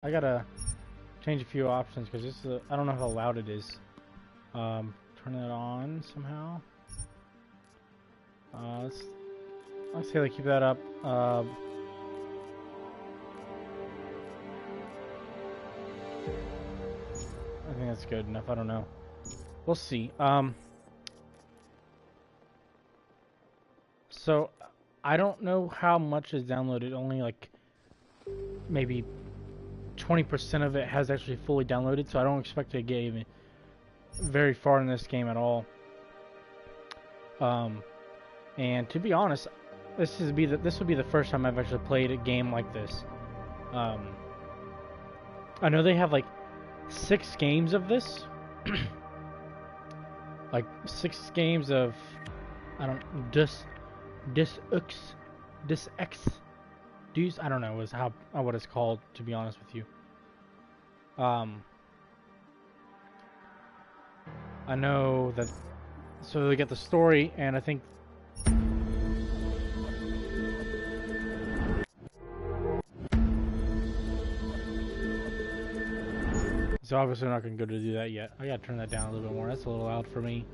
I gotta change a few options because this is I don't know how loud it is. Turn it on somehow. Let's say keep that up. I think that's good enough. I don't know. We'll see. So I don't know how much is downloaded. Only like maybe 20% of it has actually fully downloaded. So I don't expect to get even very far in this game at all. And to be honest, this would be the first time I've actually played a game like this. I know they have like 6 games of this, like 6 games of I don't Dis X Deus. I don't know is how what it's called, to be honest with you. I know that so they get the story, and I think so. Obviously, we're not going to go to do that yet. I gotta turn that down a little bit more. That's a little loud for me.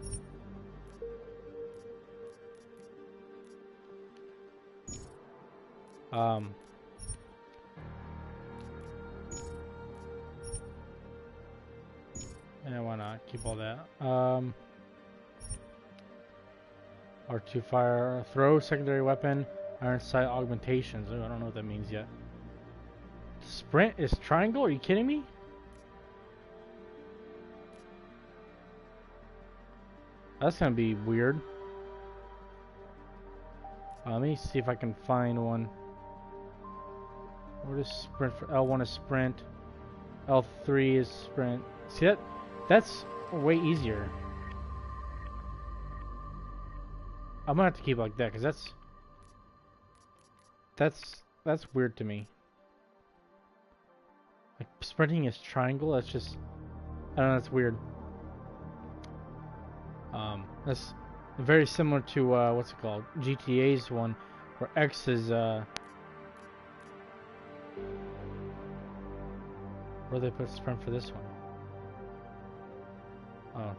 Yeah, why not? Keep all that. R2 fire, throw, secondary weapon, iron sight augmentations. Oh, I don't know what that means yet. Sprint is triangle? Are you kidding me? That's gonna be weird. Let me see if I can find one. What is sprint for? L1 is sprint. L3 is sprint. See that? That's way easier. I'm gonna have to keep it like that because that's weird to me. Like sprinting is triangle. That's just I don't know. That's weird. That's very similar to what's it called? GTA's one, where X is where they put sprint for this one. Oh,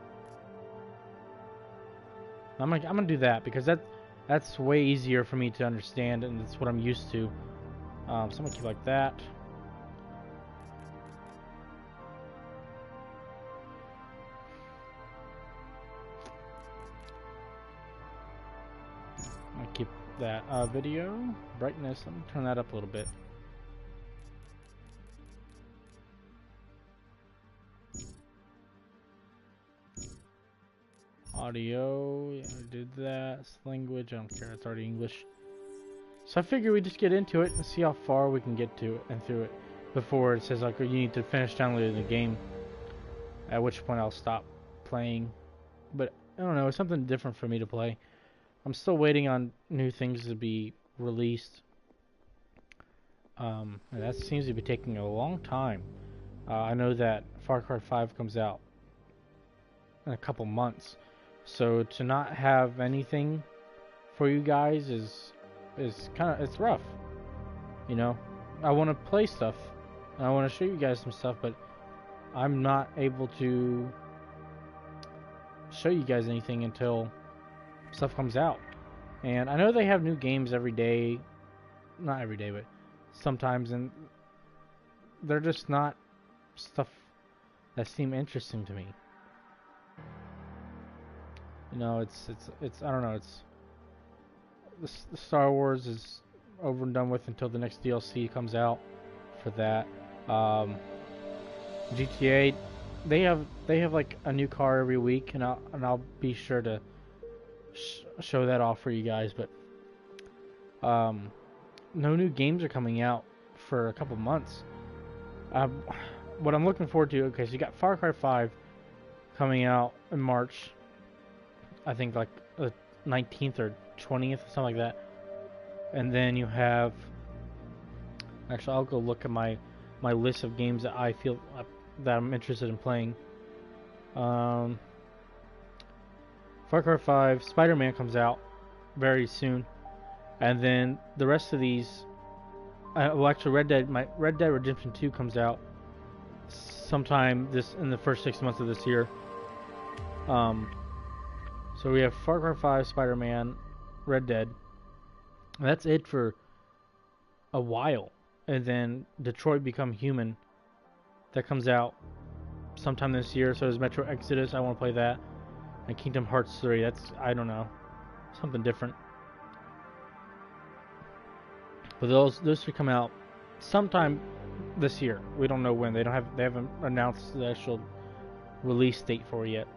I'm gonna do that because that's way easier for me to understand, and that's what I'm used to. So I'm gonna keep like that. I'm gonna keep that video brightness. Let me turn that up a little bit. Audio, yeah, I did that. Language, I don't care, it's already English. So I figure we just get into it and see how far we can get to it and through it before it says like you need to finish downloading the game. At which point I'll stop playing. But I don't know, it's something different for me to play. I'm still waiting on new things to be released. And that seems to be taking a long time. I know that Far Cry 5 comes out in a couple months. So to not have anything for you guys is kind of it's rough. You know, I want to play stuff and I want to show you guys some stuff, but I'm not able to show you guys anything until stuff comes out. And I know they have new games every day, not every day, but sometimes, and they're just not stuff that seem interesting to me. You know, it's I don't know, it's the Star Wars is over and done with until the next DLC comes out for that. GTA, they have like a new car every week, and I'll be sure to show that off for you guys. But no new games are coming out for a couple months. What I'm looking forward to, okay, so you got Far Cry 5 coming out in March. I think like the 19th or 20th, something like that. And then you have, actually I'll go look at my list of games that I feel that I'm interested in playing. Far Cry 5, Spider-Man comes out very soon. And then the rest of these Well, actually, Red Dead Redemption 2 comes out sometime this in the first 6 months of this year. Um, so we have Far Cry 5, Spider-Man, Red Dead. And that's it for a while, and then Detroit Become Human that comes out sometime this year. So there's Metro Exodus. I want to play that, and Kingdom Hearts 3. That's, I don't know, something different. But those should come out sometime this year. We don't know when. They haven't announced the actual release date for it yet.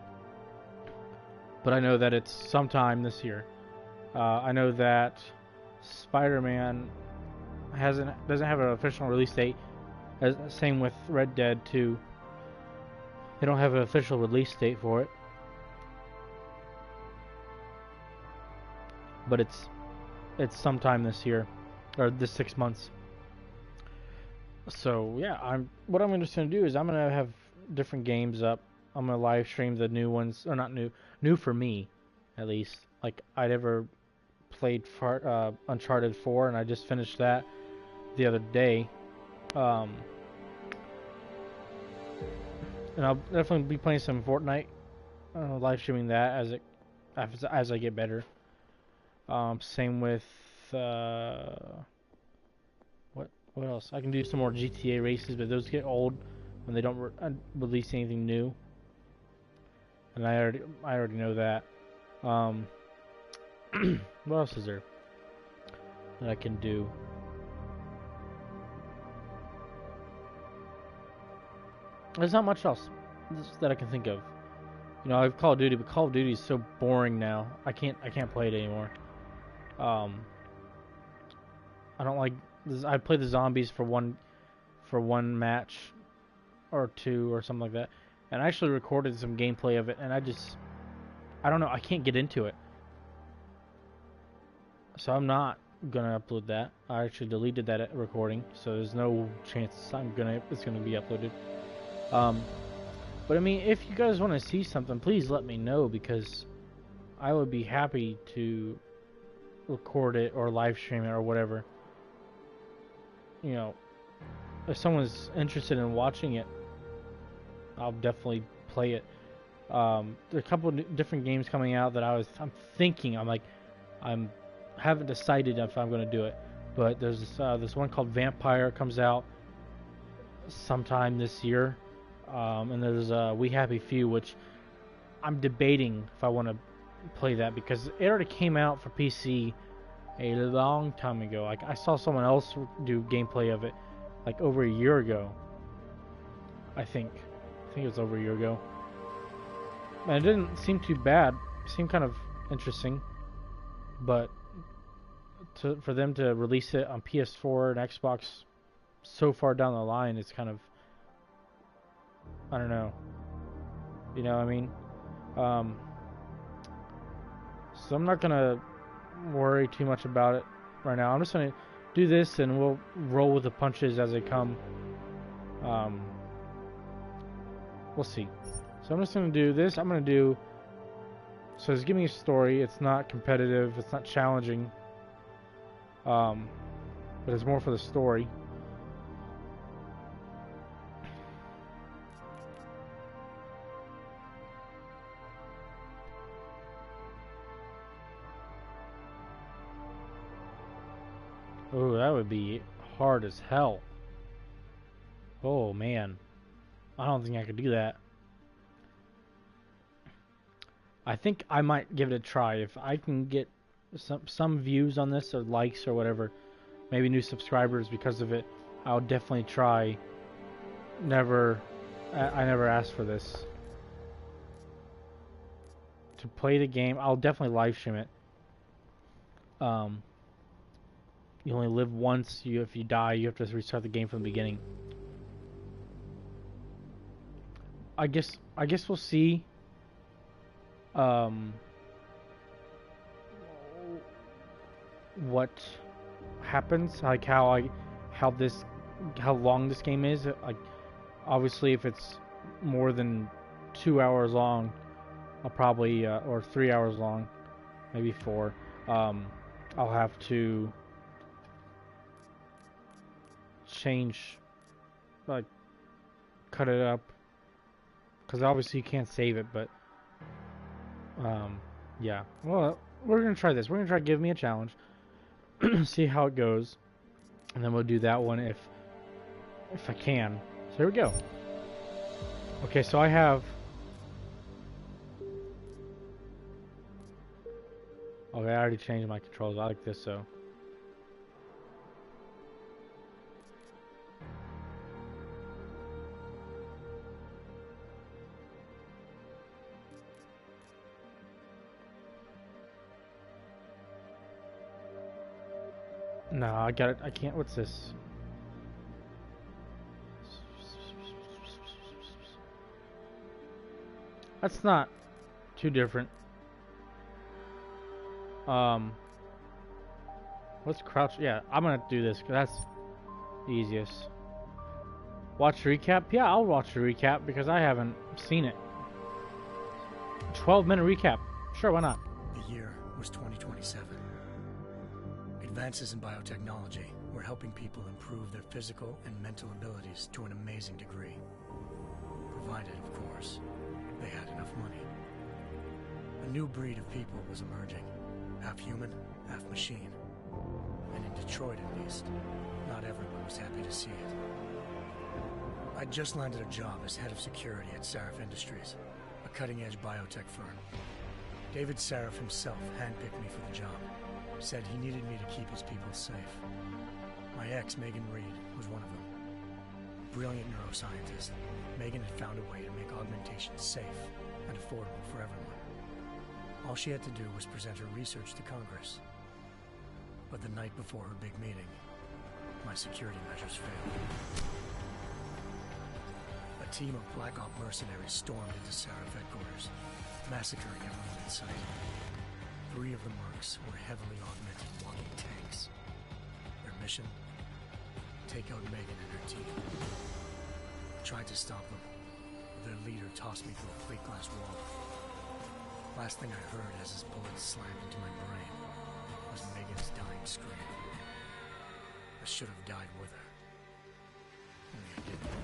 But I know that it's sometime this year. I know that Spider-Man doesn't have an official release date. Same with Red Dead 2. They don't have an official release date for it. But it's sometime this year, or this 6 months. So yeah, what I'm just gonna do is I'm gonna have different games up. I'm gonna live stream the new ones, or not new for me, at least. Like I never played Uncharted 4, and I just finished that the other day. And I'll definitely be playing some Fortnite, live streaming that as I get better. Same with what else? I can do some more GTA races, but those get old when they don't release anything new, and I already know that. What else is there that I can do? There's not much else that I can think of. You know, I have Call of Duty, but Call of Duty is so boring now. I can't play it anymore. I don't like. I play the zombies for one match or two or something like that, and I actually recorded some gameplay of it, and I don't know. I can't get into it, so I'm not gonna upload that. I actually deleted that recording, so there's no chance it's gonna be uploaded. But I mean, if you guys want to see something, please let me know, because I would be happy to record it or live stream it or whatever. You know, if someone's interested in watching it, I'll definitely play it. There are a couple of different games coming out that I haven't decided if I'm going to do it. But there's this one called Vampire comes out sometime this year. And there's We Happy Few, which I'm debating if I want to play that, because it already came out for PC a long time ago. Like, I saw someone else do gameplay of it like over a year ago. I think it was over a year ago. And it didn't seem too bad. It seemed kind of interesting. But for them to release it on PS4 and Xbox so far down the line, it's kind of, I don't know. You know what I mean? So I'm not gonna worry too much about it right now. I'm just gonna do this, and we'll roll with the punches as they come. We'll see. So I'm just gonna do this. So it's giving me a story. It's not competitive. It's not challenging. But it's more for the story. Oh, that would be hard as hell. Oh, man. I don't think I could do that. I think I might give it a try. If I can get some views on this, or likes or whatever, maybe new subscribers because of it, I'll definitely try. I never asked for this. To play the game, I'll definitely live stream it. You only live once. If you die, you have to restart the game from the beginning. I guess we'll see. What happens? Like how long this game is. Like, obviously, if it's more than 2 hours long, I'll probably or 3 hours long, maybe 4. I'll have to change, like, cut it up, because obviously you can't save it, but, yeah. Well, we're gonna try this. We're gonna try Give Me a Challenge, see how it goes, and then we'll do that one if I can. So here we go. Okay, so I have... Okay, I already changed my controls. I like this, so... No, I got it. I can't. What's this? That's not too different. What's crouch? Yeah, I'm gonna do this because that's the easiest. Watch the recap? Yeah, I'll watch the recap because I haven't seen it. 12-minute recap. Sure, why not? The year was 2027. Advances in biotechnology were helping people improve their physical and mental abilities to an amazing degree. Provided, of course, they had enough money. A new breed of people was emerging. Half human, half machine. And in Detroit, at least, not everyone was happy to see it. I'd just landed a job as head of security at Sarif Industries, a cutting-edge biotech firm. David Sarif himself handpicked me for the job. Said he needed me to keep his people safe. My ex, Megan Reed, was one of them. Brilliant neuroscientist, Megan had found a way to make augmentation safe and affordable for everyone. All she had to do was present her research to Congress. But the night before her big meeting, my security measures failed. A team of Black Op mercenaries stormed into Sarif headquarters, massacring everyone in sight. 3 of the mercs were heavily augmented walking tanks. Their mission? Take out Megan and her team. I tried to stop them, but their leader tossed me through a plate glass wall. Last thing I heard as his bullets slammed into my brain was Megan's dying scream. I should have died with her. Only I didn't.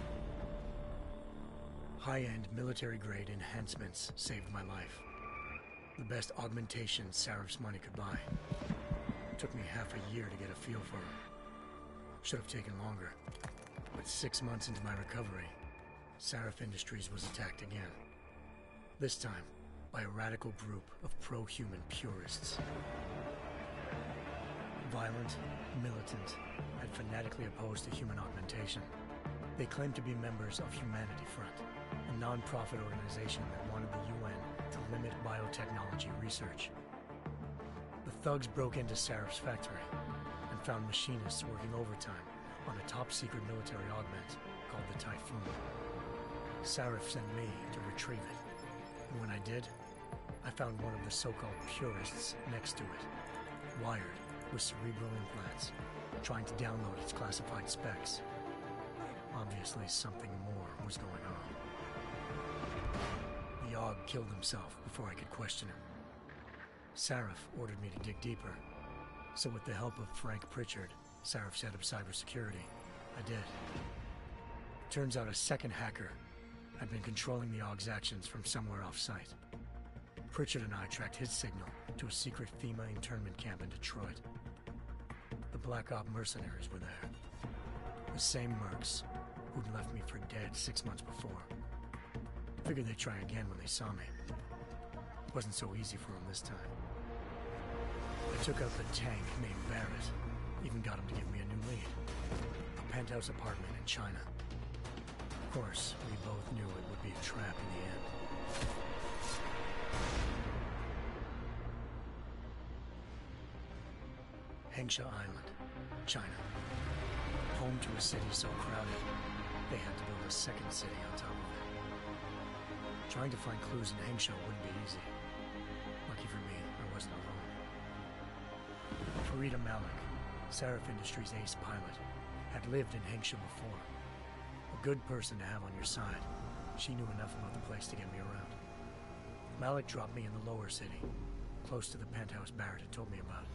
High-end military-grade enhancements saved my life. The best augmentation Sarif's money could buy. It took me half a year to get a feel for him. Should have taken longer. But 6 months into my recovery, Sarif Industries was attacked again. This time, by a radical group of pro-human purists. Violent, militant, and fanatically opposed to human augmentation. They claimed to be members of Humanity Front, a non-profit organization that wanted the UN to limit biotechnology research. The thugs broke into Sarif's factory and found machinists working overtime on a top-secret military augment called the Typhoon. Sarif sent me to retrieve it, and when I did, I found one of the so-called purists next to it, wired with cerebral implants, trying to download its classified specs. Obviously, something more was going on. The AUG killed himself before I could question him. Sarif ordered me to dig deeper, so with the help of Frank Pritchard, Sarif's head of cybersecurity, I did. Turns out a second hacker had been controlling the AUG's actions from somewhere off-site. Pritchard and I tracked his signal to a secret FEMA internment camp in Detroit. The Black Op mercenaries were there. The same mercs who'd left me for dead 6 months before. Figured they'd try again when they saw me. It wasn't so easy for them this time. I took out the tank named Barrett, even got him to give me a new lead. A penthouse apartment in China. Of course, we both knew it would be a trap in the end. Hengsha Island, China. Home to a city so crowded, they had to build a second city on top of it. Trying to find clues in Hengsha wouldn't be easy. Lucky for me, I wasn't alone. Farida Malik, Sarif Industries' ace pilot, had lived in Hengsha before. A good person to have on your side. She knew enough about the place to get me around. Malik dropped me in the lower city, close to the penthouse Barrett had told me about.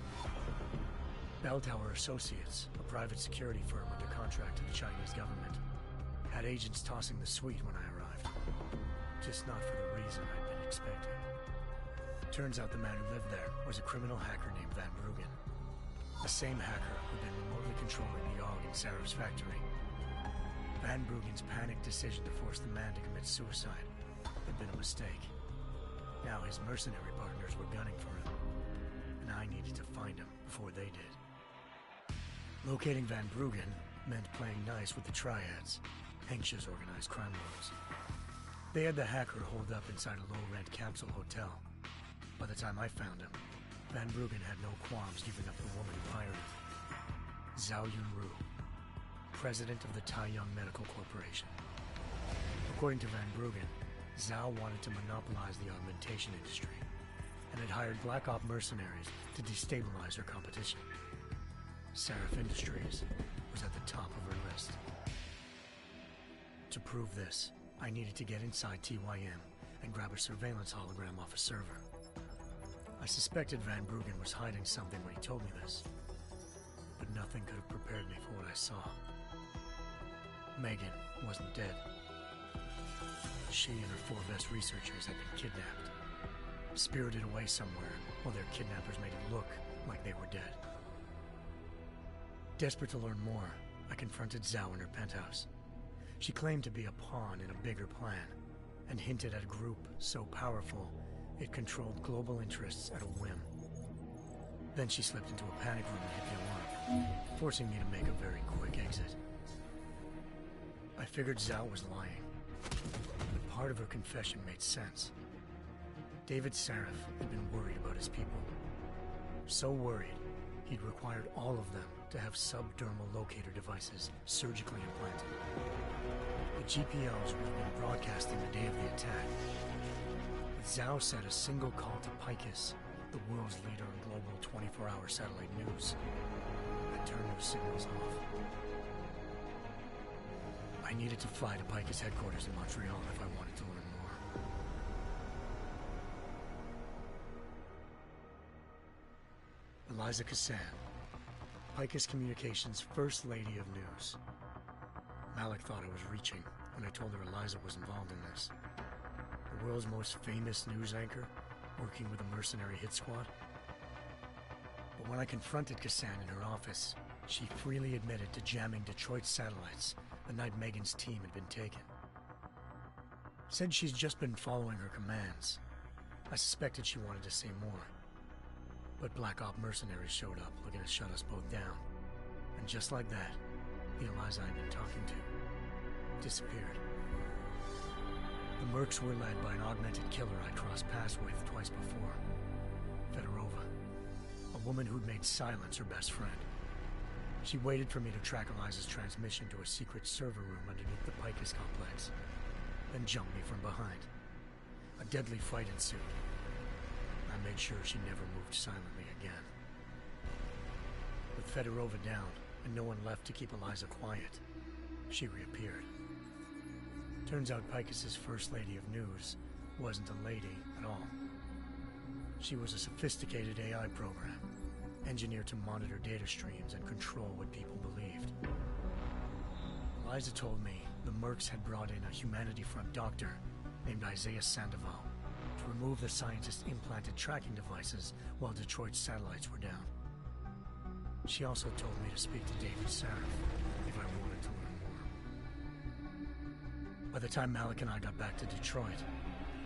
Bell Tower Associates, a private security firm under contract to the Chinese government, had agents tossing the suite when I arrived. Just not for the reason I'd been expecting. Turns out the man who lived there was a criminal hacker named Van Bruggen. The same hacker who'd been remotely controlling the AUG in Sarah's factory. Van Bruggen's panicked decision to force the man to commit suicide had been a mistake. Now his mercenary partners were gunning for him, and I needed to find him before they did. Locating Van Bruggen meant playing nice with the Triads, Hengsha's organized crime lords. They had the hacker holed up inside a low-rent capsule hotel. By the time I found him, Van Bruggen had no qualms giving up the woman who hired him. Zhao Yunru, president of the Taiyang Medical Corporation. According to Van Bruggen, Zhao wanted to monopolize the augmentation industry and had hired Black Op mercenaries to destabilize her competition. Seraph Industries was at the top of her list. To prove this, I needed to get inside TYM and grab a surveillance hologram off a server. I suspected Van Bruggen was hiding something when he told me this, but nothing could have prepared me for what I saw. Megan wasn't dead. She and her 4 best researchers had been kidnapped, spirited away somewhere while their kidnappers made it look like they were dead. Desperate to learn more, I confronted Zhao in her penthouse. She claimed to be a pawn in a bigger plan, and hinted at a group so powerful it controlled global interests at a whim. Then she slipped into a panic room and hit the alarm, forcing me to make a very quick exit. I figured Zhao was lying, but part of her confession made sense. David Saraf had been worried about his people. So worried, he'd required all of them to have subdermal locator devices surgically implanted. The GPLs would have been broadcasting the day of the attack. But Zhao said a single call to Picus, the world's leader in global 24-hour satellite news, had turned those signals off. I needed to fly to Picus headquarters in Montreal if I wanted to learn more. Eliza Cassan, Picus Communications' First Lady of News. Malik thought I was reaching when I told her Eliza was involved in this. The world's most famous news anchor, working with a mercenary hit squad. But when I confronted Cassan in her office, she freely admitted to jamming Detroit's satellites the night Megan's team had been taken. Said she's just been following her commands. I suspected she wanted to say more. But Black Op mercenaries showed up looking to shut us both down. And just like that, the Eliza I'd been talking to disappeared. The Mercs were led by an augmented killer I'd crossed paths with twice before. Fedorova, a woman who'd made silence her best friend. She waited for me to track Eliza's transmission to a secret server room underneath the Picus complex, then jumped me from behind. A deadly fight ensued. I made sure she never moved silently again. With Fedorova down, and no one left to keep Eliza quiet, she reappeared. Turns out Picus's First Lady of News wasn't a lady at all. She was a sophisticated AI program, engineered to monitor data streams and control what people believed. Eliza told me the Mercs had brought in a Humanity Front doctor named Isaiah Sandoval to remove the scientist's implanted tracking devices while Detroit's satellites were down. She also told me to speak to David Saraf if I wanted to learn more. By the time Malik and I got back to Detroit,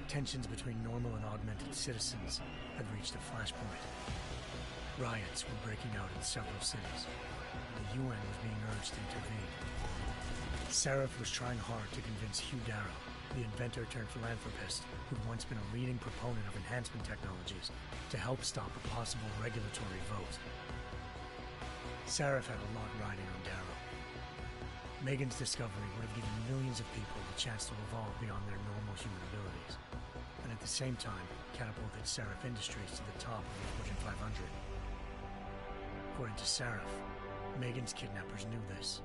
tensions between normal and augmented citizens had reached a flashpoint. Riots were breaking out in several cities, and the UN was being urged to intervene. Saraf was trying hard to convince Hugh Darrow, the inventor-turned-philanthropist who'd once been a leading proponent of enhancement technologies, to help stop a possible regulatory vote. Saraf had a lot riding on Darrow. Megan's discovery would have given millions of people the chance to evolve beyond their normal human abilities, and at the same time catapulted Saraf Industries to the top of the Fortune 500. According to Saraf, Megan's kidnappers knew this,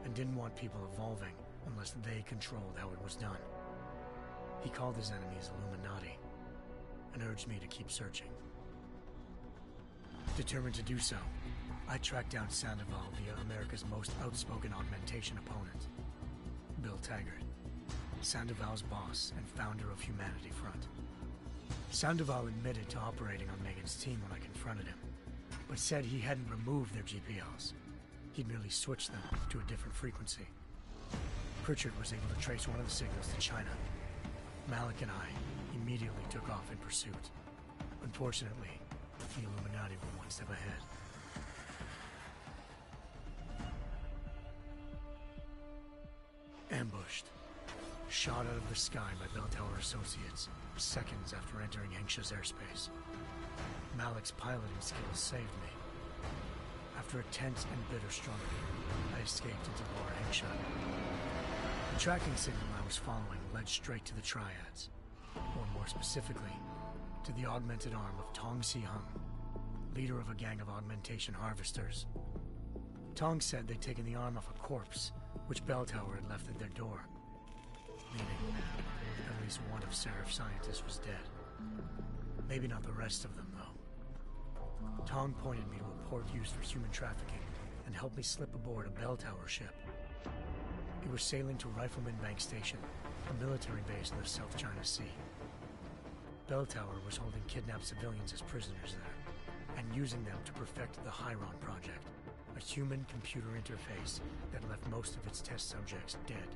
and didn't want people evolving unless they controlled how it was done. He called his enemies Illuminati, and urged me to keep searching. Determined to do so, I tracked down Sandoval via America's most outspoken augmentation opponent, Bill Taggart, Sandoval's boss and founder of Humanity Front. Sandoval admitted to operating on Megan's team when I confronted him, but said he hadn't removed their GPLs. He'd merely switched them to a different frequency. Pritchard was able to trace one of the signals to China. Malik and I immediately took off in pursuit. Unfortunately, the Illuminati were one step ahead. Ambushed. Shot out of the sky by Bell Tower Associates, seconds after entering Hengsha's airspace. Malik's piloting skills saved me. After a tense and bitter struggle, I escaped into Lower Hengsha. The tracking signal I was following led straight to the Triads, or more specifically, to the augmented arm of Tong Si-hung, leader of a gang of augmentation harvesters. Tong said they'd taken the arm off a corpse, which Bell Tower had left at their door, meaning at least one of Seraph's scientists was dead. Maybe not the rest of them, though. Tong pointed me to a port used for human trafficking and helped me slip aboard a Bell Tower ship. It was sailing to Rifleman Bank Station, a military base in the South China Sea. Bell Tower was holding kidnapped civilians as prisoners there, and using them to perfect the Hyron Project, a human-computer interface that left most of its test subjects dead.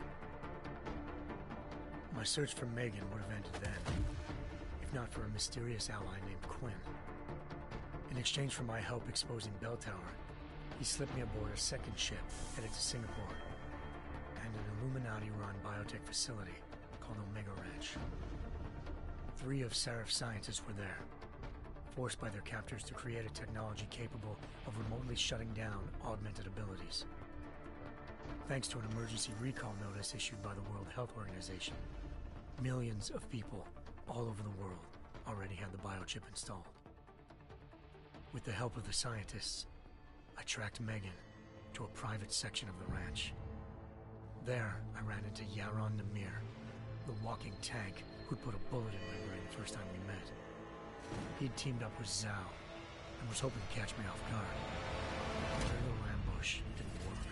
My search for Megan would have ended then, if not for a mysterious ally named Quinn. In exchange for my help exposing Bell Tower, he slipped me aboard a second ship headed to Singapore, and an Illuminati-run biotech facility called Omega Ranch. 3 of Seraph's scientists were there, forced by their captors to create a technology capable of remotely shutting down augmented abilities. Thanks to an emergency recall notice issued by the World Health Organization, millions of people all over the world already had the biochip installed. With the help of the scientists, I tracked Megan to a private section of the ranch. There, I ran into Yaron Namir, the walking tank who'd put a bullet in my brain the first time we met. He'd teamed up with Zhao and was hoping to catch me off guard. Their little ambush didn't work.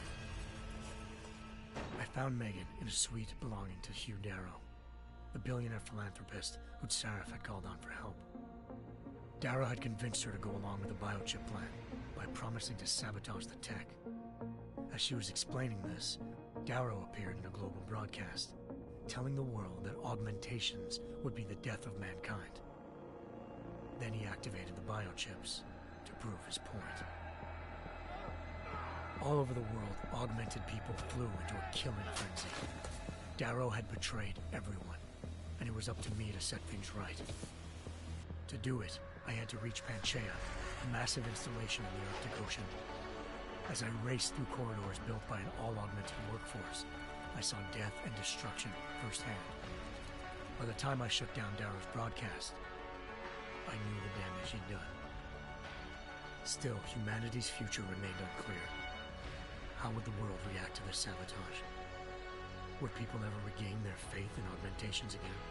I found Megan in a suite belonging to Hugh Darrow, the billionaire philanthropist who'd Seraph had called on for help. Darrow had convinced her to go along with the biochip plan by promising to sabotage the tech. As she was explaining this, Darrow appeared in a global broadcast, telling the world that augmentations would be the death of mankind. Then he activated the biochips to prove his point. All over the world, augmented people flew into a killing frenzy. Darrow had betrayed everyone, and it was up to me to set things right. To do it, I had to reach Panchaea, a massive installation in the Arctic Ocean. As I raced through corridors built by an all-augmented workforce, I saw death and destruction firsthand. By the time I shut down Darrow's broadcast, I knew the damage he'd done. Still, humanity's future remained unclear. How would the world react to this sabotage? Would people ever regain their faith in augmentations again?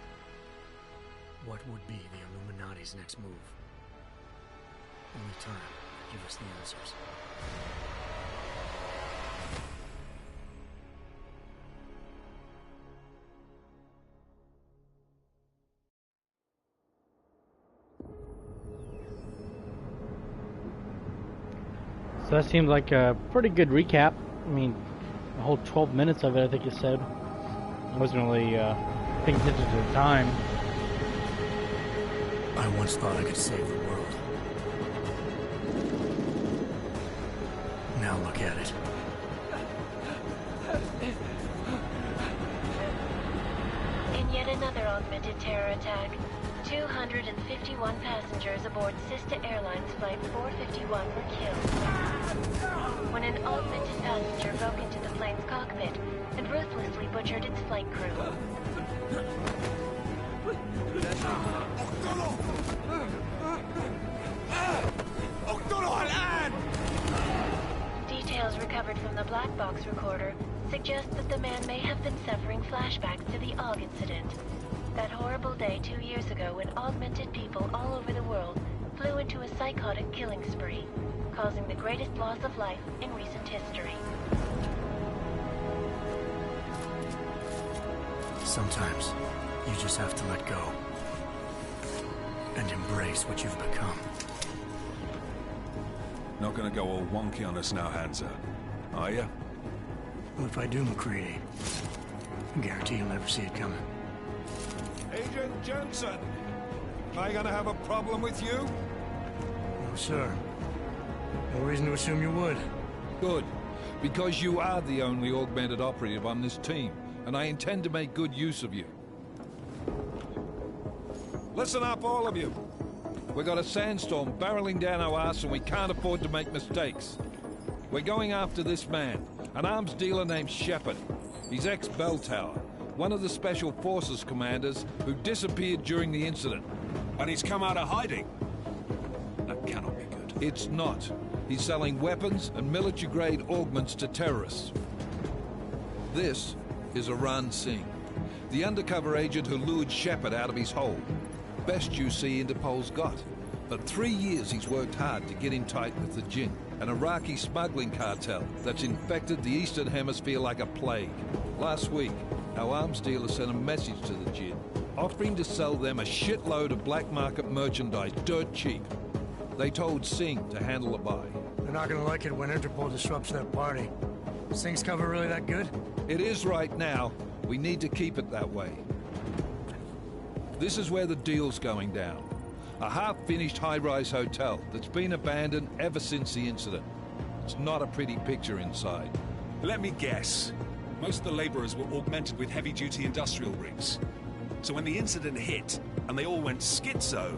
What would be the Illuminati's next move? Only time could give us the answers. So that seemed like a pretty good recap. I mean, the whole 12 minutes of it, I think you said. I wasn't really paying attention to the time. I once thought I could save the world. Now look at it. In yet another augmented terror attack, 251 passengers aboard Sister Airlines Flight 451 were killed when an augmented passenger broke into the plane's cockpit and ruthlessly butchered its flight crew. Details recovered from the black box recorder suggest that the man may have been suffering flashbacks to the AUG incident. That horrible day 2 years ago when augmented people all over the world flew flew into a psychotic killing spree, causing the greatest loss of life in recent history. Sometimes, you just have to let go. And embrace what you've become. Not gonna go all wonky on us now, Hansa, are you? Well, if I do, McCready, I guarantee you'll never see it coming. Agent Jensen! Am I gonna have a problem with you? No, sir. No reason to assume you would. Good. Because you are the only augmented operative on this team, and I intend to make good use of you. Listen up, all of you. We've got a sandstorm barreling down our arse and we can't afford to make mistakes. We're going after this man, an arms dealer named Shepard. He's ex-Bell Tower, one of the Special Forces commanders who disappeared during the incident. And he's come out of hiding. That cannot be good. It's not. He's selling weapons and military-grade augments to terrorists. This is Iran Singh, the undercover agent who lured Shepard out of his hole. Best you see Interpol's got. For 3 years he's worked hard to get in tight with the Jinn, an Iraqi smuggling cartel that's infected the Eastern Hemisphere like a plague. Last week, our arms dealer sent a message to the Jinn, offering to sell them a shitload of black market merchandise dirt cheap. They told Singh to handle the buy. They're not gonna like it when Interpol disrupts their party. Singh's cover really that good? It is right now. We need to keep it that way. This is where the deal's going down. A half-finished high-rise hotel that's been abandoned ever since the incident. It's not a pretty picture inside. Let me guess. Most of the laborers were augmented with heavy-duty industrial rigs. So when the incident hit, and they all went schizo,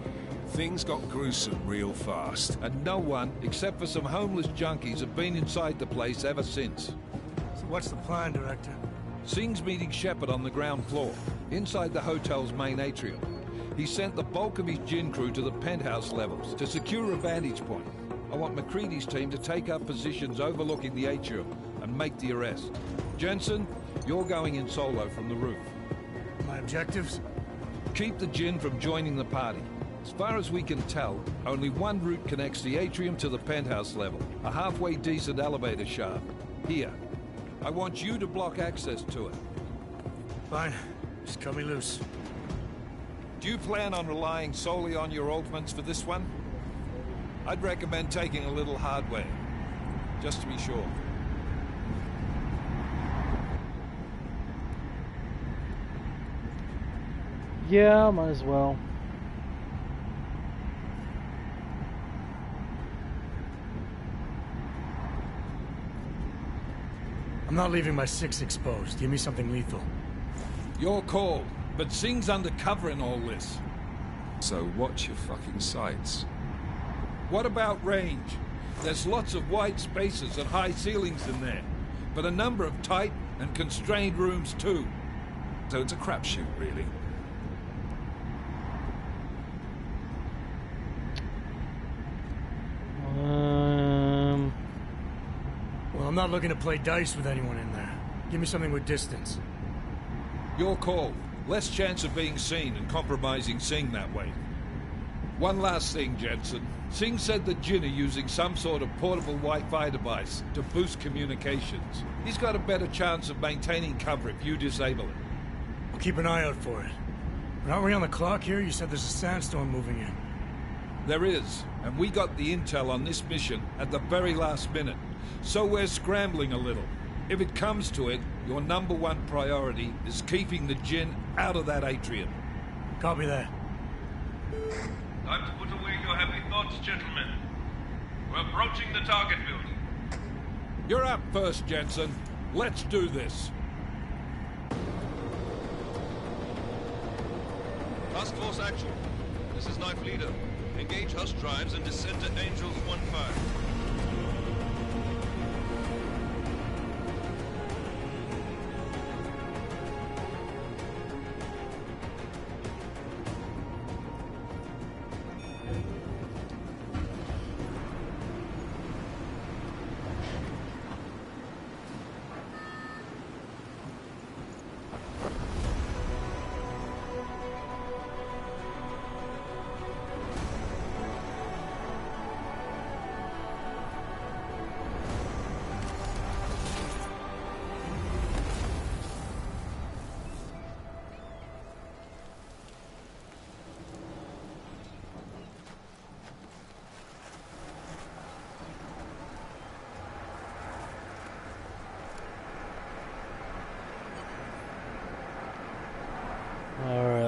things got gruesome real fast. And no one, except for some homeless junkies, have been inside the place ever since. So what's the plan, Director? Singh's meeting Shepard on the ground floor, inside the hotel's main atrium. He sent the bulk of his Jinn crew to the penthouse levels to secure a vantage point. I want McCready's team to take up positions overlooking the atrium and make the arrest. Jensen, you're going in solo from the roof. My objectives? Keep the Jinn from joining the party. As far as we can tell, only one route connects the atrium to the penthouse level, a halfway decent elevator shaft. Here. I want you to block access to it. Fine. Just cut me loose. Do you plan on relying solely on your augments for this one? I'd recommend taking a little hardware, just to be sure. Yeah, might as well. I'm not leaving my 6 exposed. Give me something lethal. Your call, but Singh's undercover in all this. So watch your fucking sights. What about range? There's lots of wide spaces and high ceilings in there, but a number of tight and constrained rooms too. So it's a crapshoot, really. Well, I'm not looking to play dice with anyone in there. Give me something with distance. Your call. Less chance of being seen and compromising Singh that way. One last thing, Jensen. Singh said the Jinn are using some sort of portable Wi-Fi device to boost communications. He's got a better chance of maintaining cover if you disable it. I'll keep an eye out for it. But aren't we on the clock here? You said there's a sandstorm moving in. There is, and we got the intel on this mission at the very last minute. So we're scrambling a little. If it comes to it, your #1 priority is keeping the Jinn out of that atrium. Copy that. Time to put away your happy thoughts, gentlemen. We're approaching the target building. You're up first, Jensen. Let's do this. Task Force action. This is Knife Leader. Engage Hush drives and descend to Angels 1-5.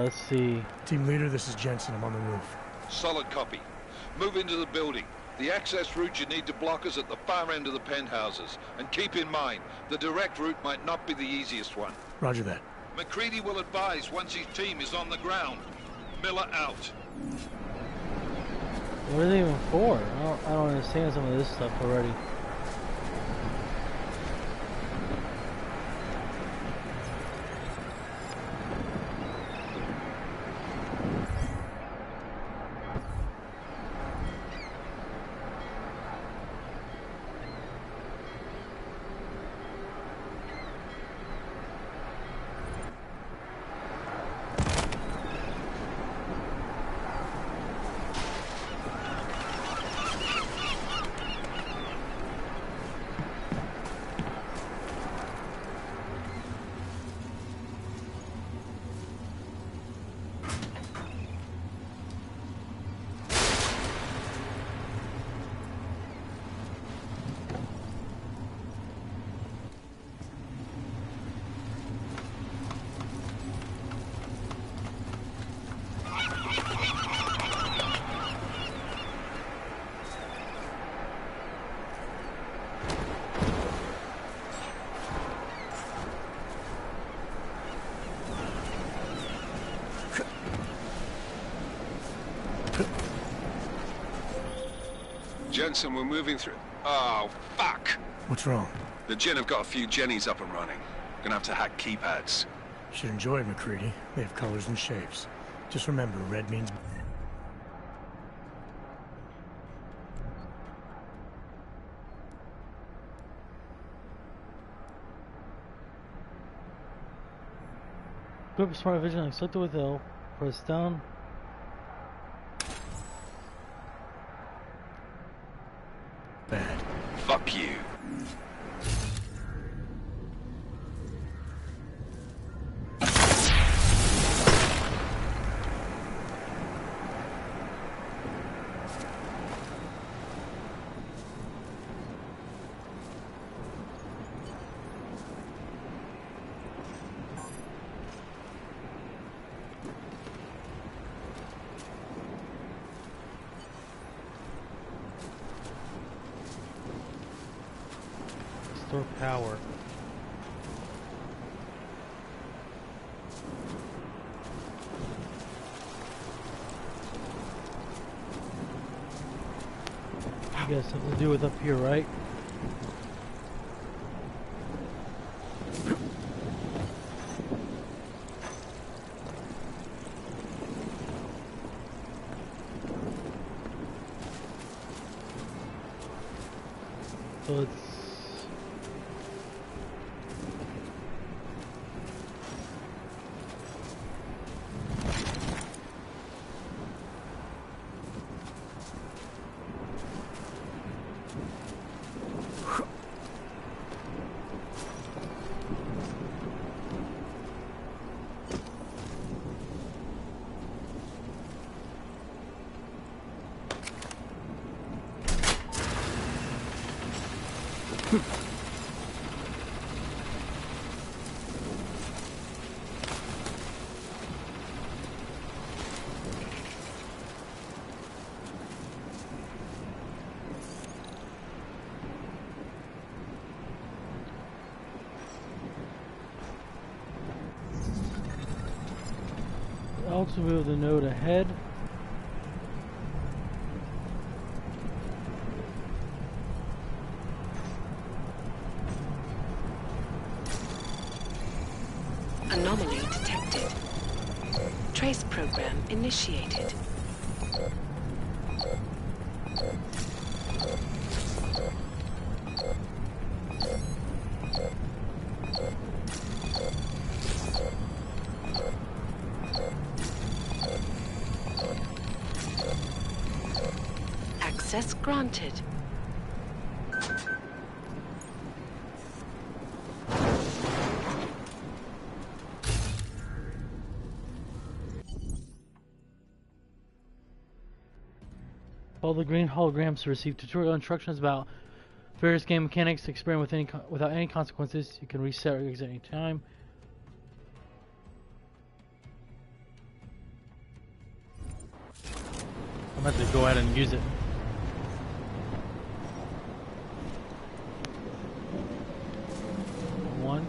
let's see. Team leader, this is Jensen. I'm on the roof. Solid copy. Move into the building. The access route you need to block is at the far end of the penthouses. And keep in mind, the direct route might not be the easiest one. Roger that. McCready will advise once his team is on the ground. Miller out. What are they even for? I don't understand some of this stuff already. Jensen, we're moving through. Oh, fuck! What's wrong? The Gen have got a few Jennies up and running. Gonna have to hack keypads. Should enjoy it, McCready. They have colors and shapes. Just remember, red means... Equip smart vision and select it with L. Press down. bad. Fuck you. Store power. You got something to do with up here, right? So it's also be able to note ahead. Anomaly detected. Trace program initiated. Access granted. All the green holograms to receive tutorial instructions about various game mechanics to experiment with without any consequences. You can reset or exit any time. have to go ahead and use it. One.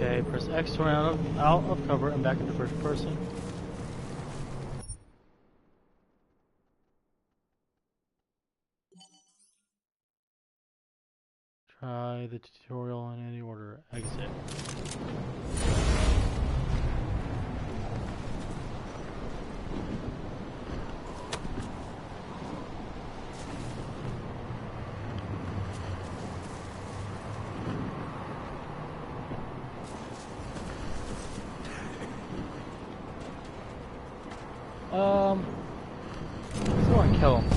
Okay, press X to run out of cover and back into first person. Try the tutorial in any order. Exit. Let's go and kill him.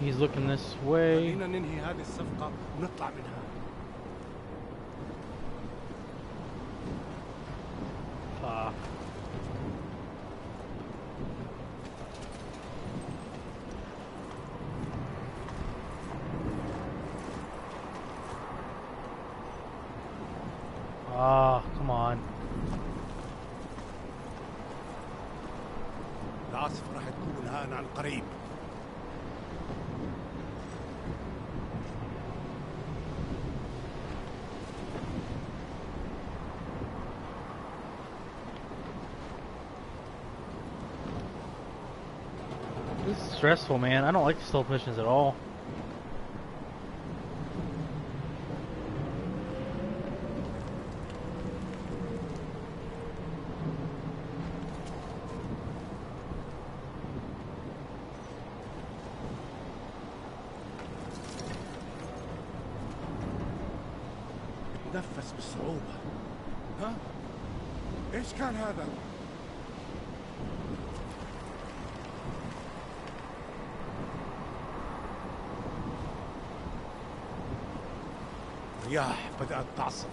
He's looking this way. خلينا ننهي هذه الصفقة ونطلع منها. Fuck. Ah, come on. العاصفة راح تكون الآن عن قريب. This is stressful, man. I don't like the stealth missions at all. نفس بصعوبة. ها؟ إيش كان هذا؟ الرياح بدأت تعصف.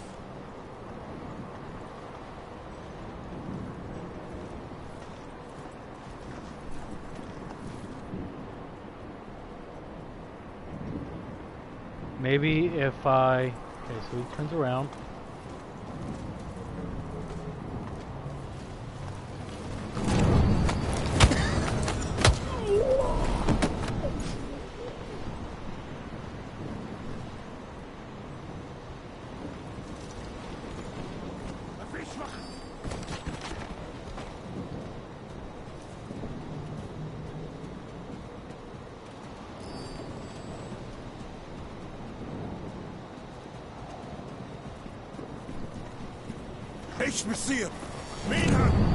Maybe if I... Okay, so he turns around. إيش بيصير؟ مين هذا؟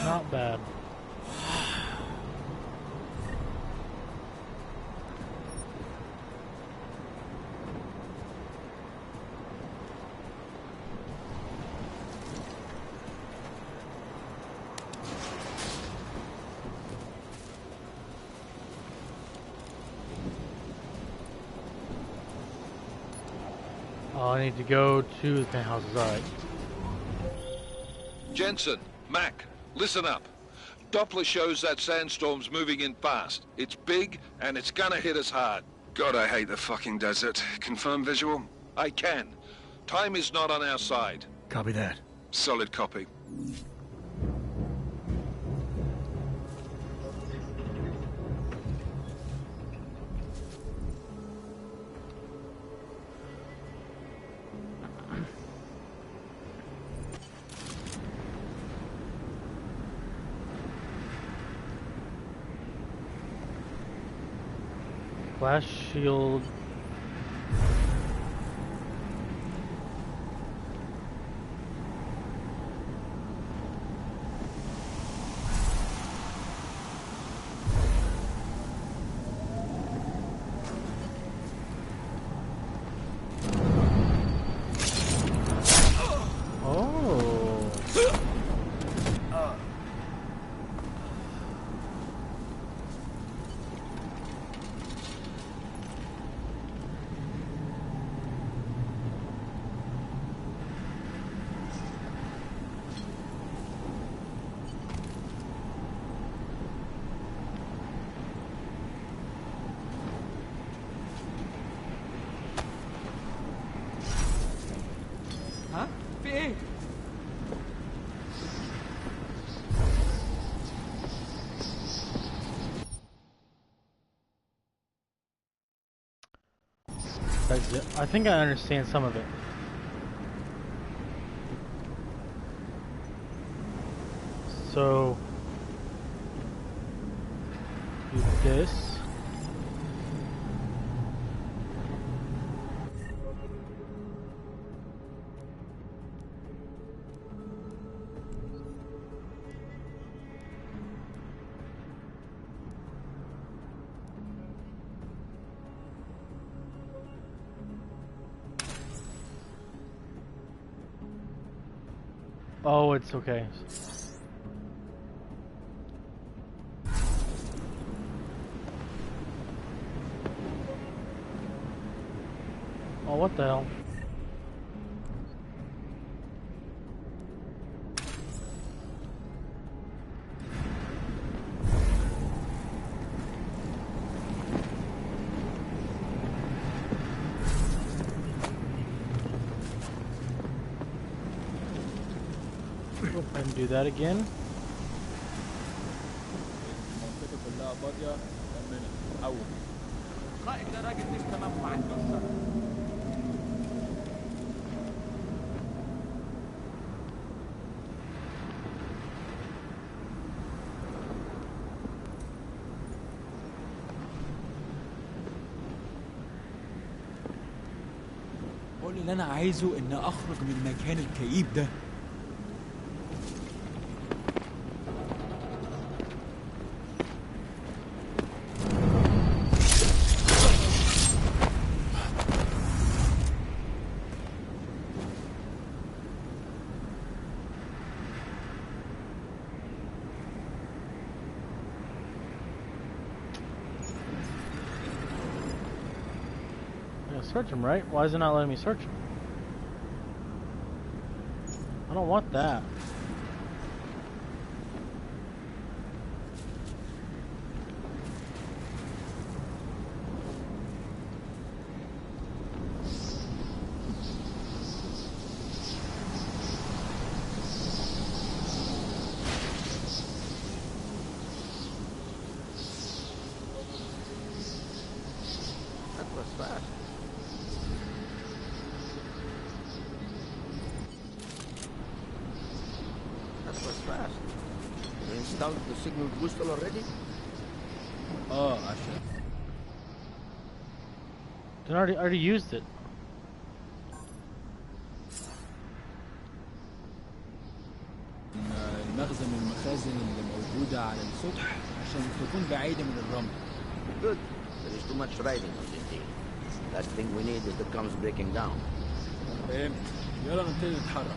Not bad. Oh, I need to go to the penthouses. Alright. Jensen, Mac, listen up. Doppler shows that sandstorm's moving in fast. It's big, and it's gonna hit us hard. God, I hate the fucking desert. Confirm visual? I can. Time is not on our side. Copy that. Solid copy. Blast shield. ها؟ في ايه؟ I think I understand some of it. So do this. Oh, it's okay. Oh, what the hell? And do that again. المنطقة كلها فاضية كملت أول القائد ده راجل مش تمام ما عندوش شر كل اللي أنا عايزه إن أخرج من المكان الكئيب ده Search him, right? Why is it not letting me search him? I don't want that. That was fast. That was fast. You installed the signal booster already? عشان I already used it. المخزن والمخازن اللي موجودة على السطح عشان تكون بعيدة من الرمل. Good. There is too much riding on this deal. Last thing we need is the comms breaking down. فهمت. يلا نبتدي نتحرك.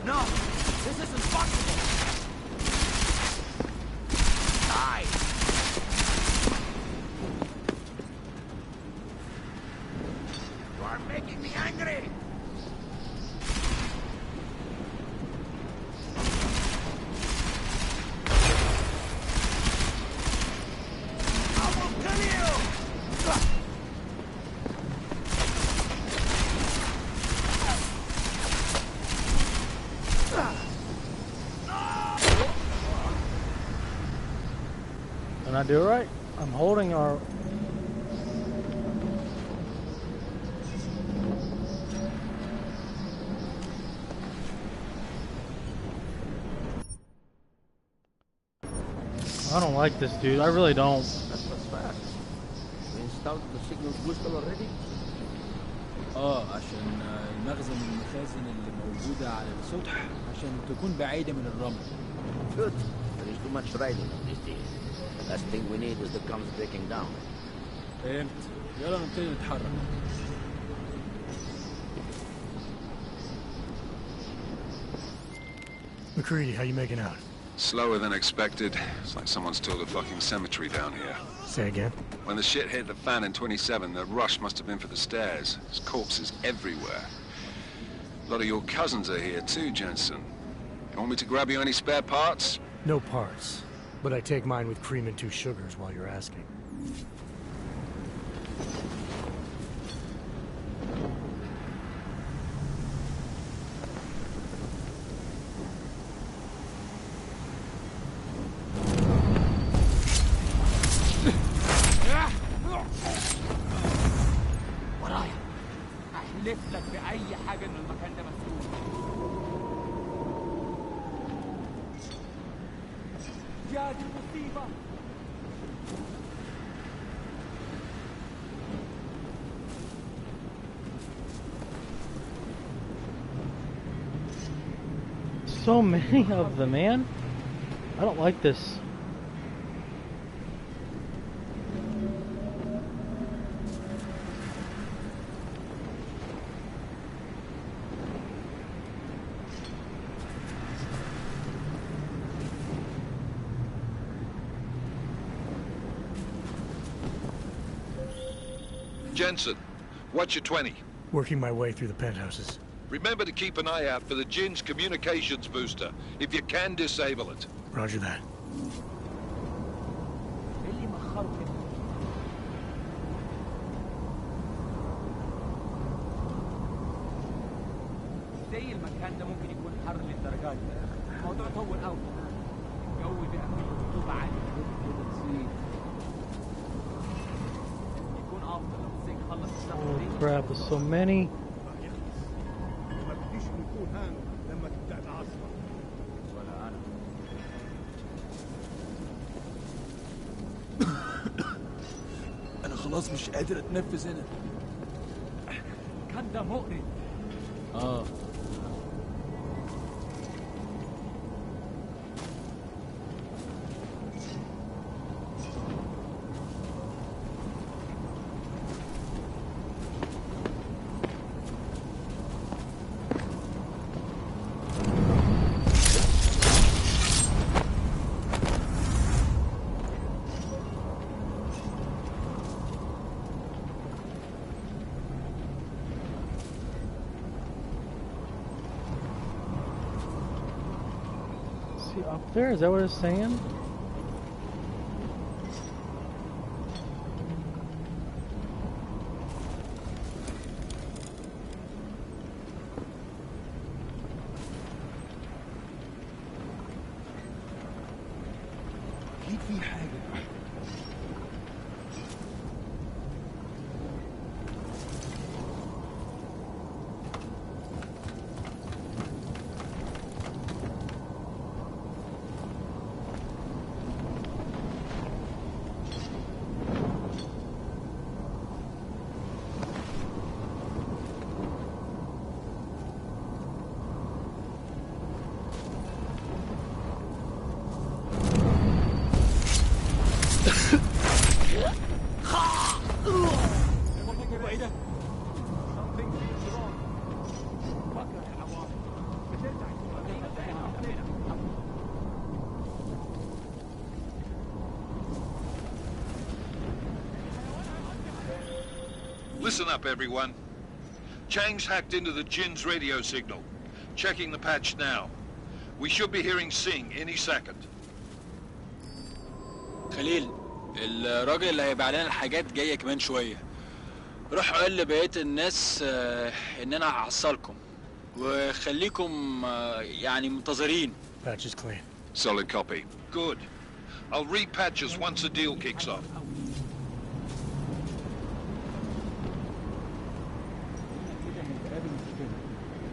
No! This isn't possible! Can I do it right? I'm holding our... I don't like this, dude. I really don't. That was fast. We installed the signal booster already? عشان المخزن المخازن اللي موجودة على السطح عشان تكون بعيدة من الرمل. Good. There is too much riding on this deal. The last thing we need is the comms breaking down. فهمت. يلا نبتدي نتحرك. McCready, how you making out? Slower than expected. It's like someone's tilled a fucking cemetery down here. Say again? When the shit hit the fan in 27, the rush must have been for the stairs. There's corpses everywhere. A lot of your cousins are here too, Jensen. You want me to grab you any spare parts? No parts. But I take mine with cream and 2 sugars while you're asking. لك بأي حاجة إن المكان ده مسؤول. يا دي المصيبة. So many of them, man. I don't like this. Jensen, what's your 20? Working my way through the penthouses. Remember to keep an eye out for the Jinn's communications booster. If you can, disable it. Roger that. زي المكان ده ممكن يكون حر للدرجات دي. الموضوع طول قوي. الجو ده فيه رطوبة عالية جدا. يكون افضل لو الزنك خلص الشغل دي. Oh crap, there's so many. انا خلاص مش قادر اتنفس هنا. كان ده مؤلم. Up there, is that what it's saying? اكيد في حاجة. Listen up, everyone. Chang's hacked into the Jinn's radio signal. Checking the patch now. We should be hearing Sing any second. خليل، الراجل اللي هيبيع لنا الحاجات جاية كمان شوية. روح قول لبقية الناس إن أنا هحصلكم وخليكم يعني منتظرين. Patch is clean. Solid copy. Good. I'll repatch us once the deal kicks off.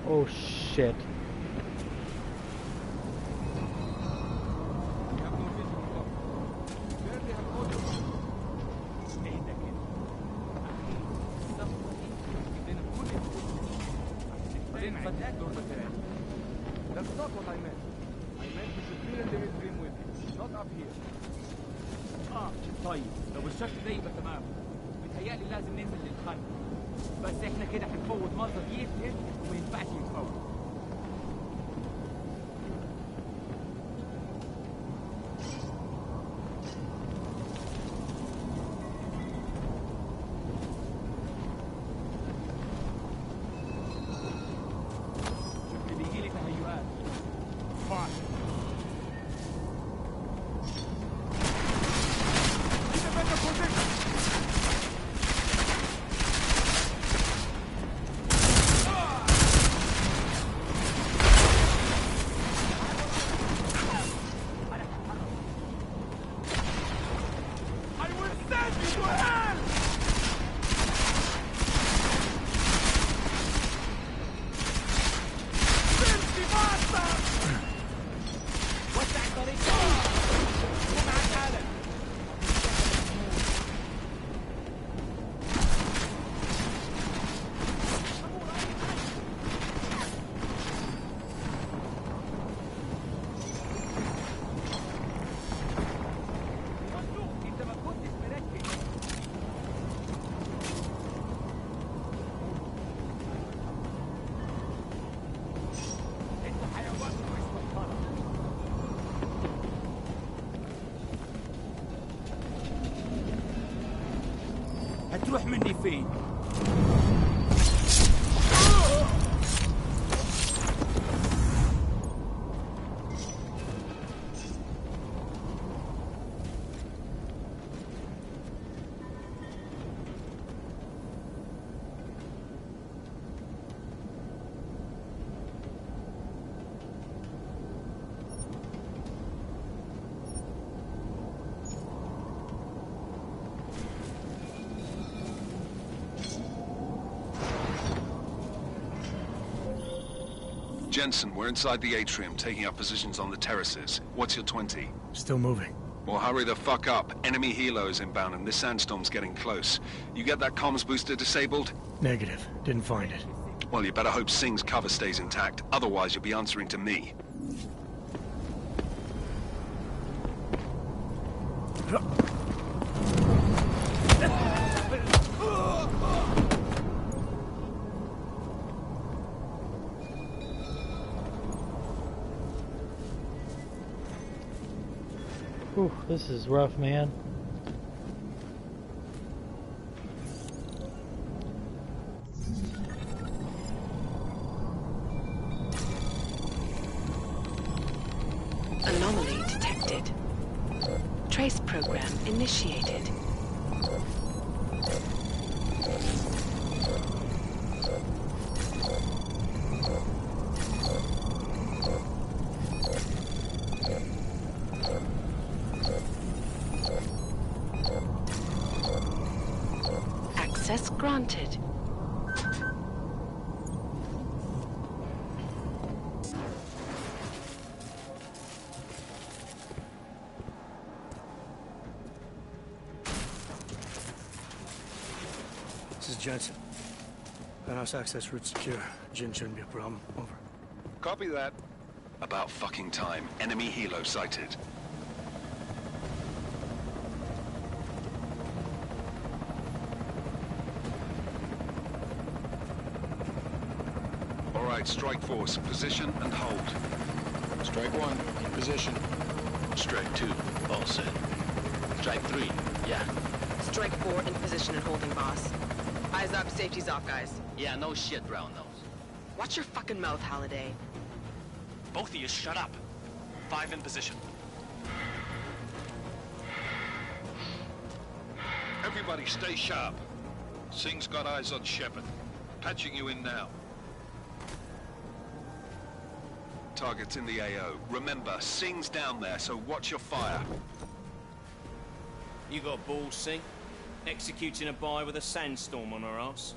Oh shit. That's not what I meant. I meant you should clear the dream with me, not up here. طيب لو الشكل ده يبقى تمام. متهيألي لازم ننزل للخلف. بس احنا كده هنفوت منظر يقتل وما ينفعش يتفوت. هتروح مني فين؟ Jensen, we're inside the atrium, taking up positions on the terraces. What's your 20? Still moving. Well, hurry the fuck up. Enemy helos inbound and this sandstorm's getting close. You get that comms booster disabled? Negative. Didn't find it. Well, you better hope Singh's cover stays intact. Otherwise, you'll be answering to me. Whew, this is rough, man. Anomaly detected. Trace program initiated. Access granted. This is Jensen. Penthouse access route secure. Jin shouldn't be a problem. Over. Copy that. About fucking time. Enemy helo sighted. All right, strike force. Position and hold. Strike 1, in position. Strike 2, all set. Strike 3, yeah. Strike 4 in position and holding, boss. Eyes up, safety's off, guys. Yeah, no shit, brown nose. Watch your fucking mouth, Halliday. Both of you shut up. 5 in position. Everybody stay sharp. Singh's got eyes on Shepard. Patching you in now. Target's in the AO. Remember, Singh's down there, so watch your fire. You got balls, Sink? Executing a buy with a sandstorm on our ass?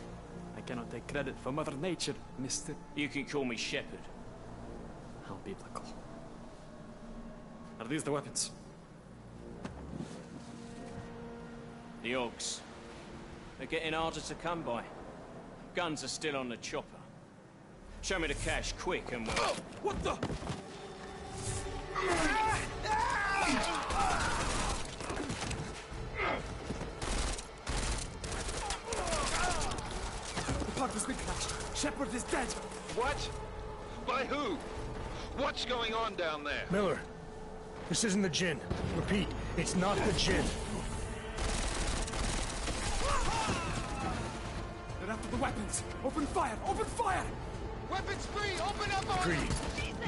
I cannot take credit for Mother Nature, mister. You can call me Shepherd. How biblical. Are these the weapons? The Ogs. They're getting harder to come by. Guns are still on the chopper. Show me the cash, quick, and we'll... Oh, what the? The park has been crashed. Shepard is dead. What? By who? What's going on down there? Miller, this isn't the Jinn. Repeat, it's not the Jinn. They're after the weapons. Open fire! Open fire! Weapons free! Open up on... Greedy.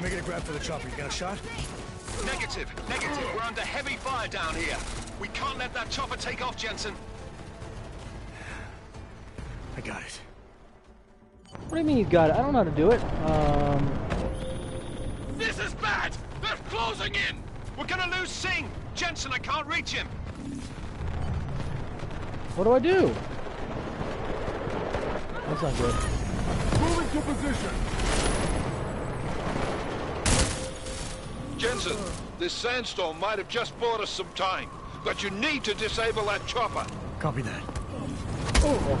Make it a grab for the chopper. You got a shot? Negative. Negative. We're under heavy fire down here. We can't let that chopper take off, Jensen. I got it. What do you mean you got it? I don't know how to do it. This is bad! They're closing in! We're gonna lose Singh! Jensen, I can't reach him! What do I do? That's not good. Moving to position! Jensen, this sandstorm might have just bought us some time, but you need to disable that chopper. Copy that. Oh.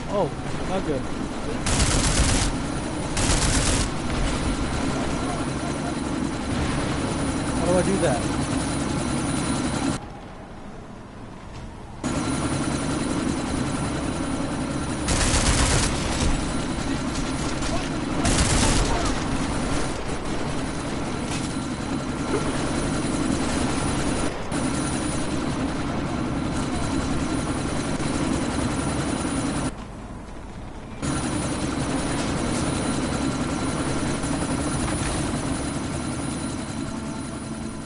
Oh, not good. How do I do that?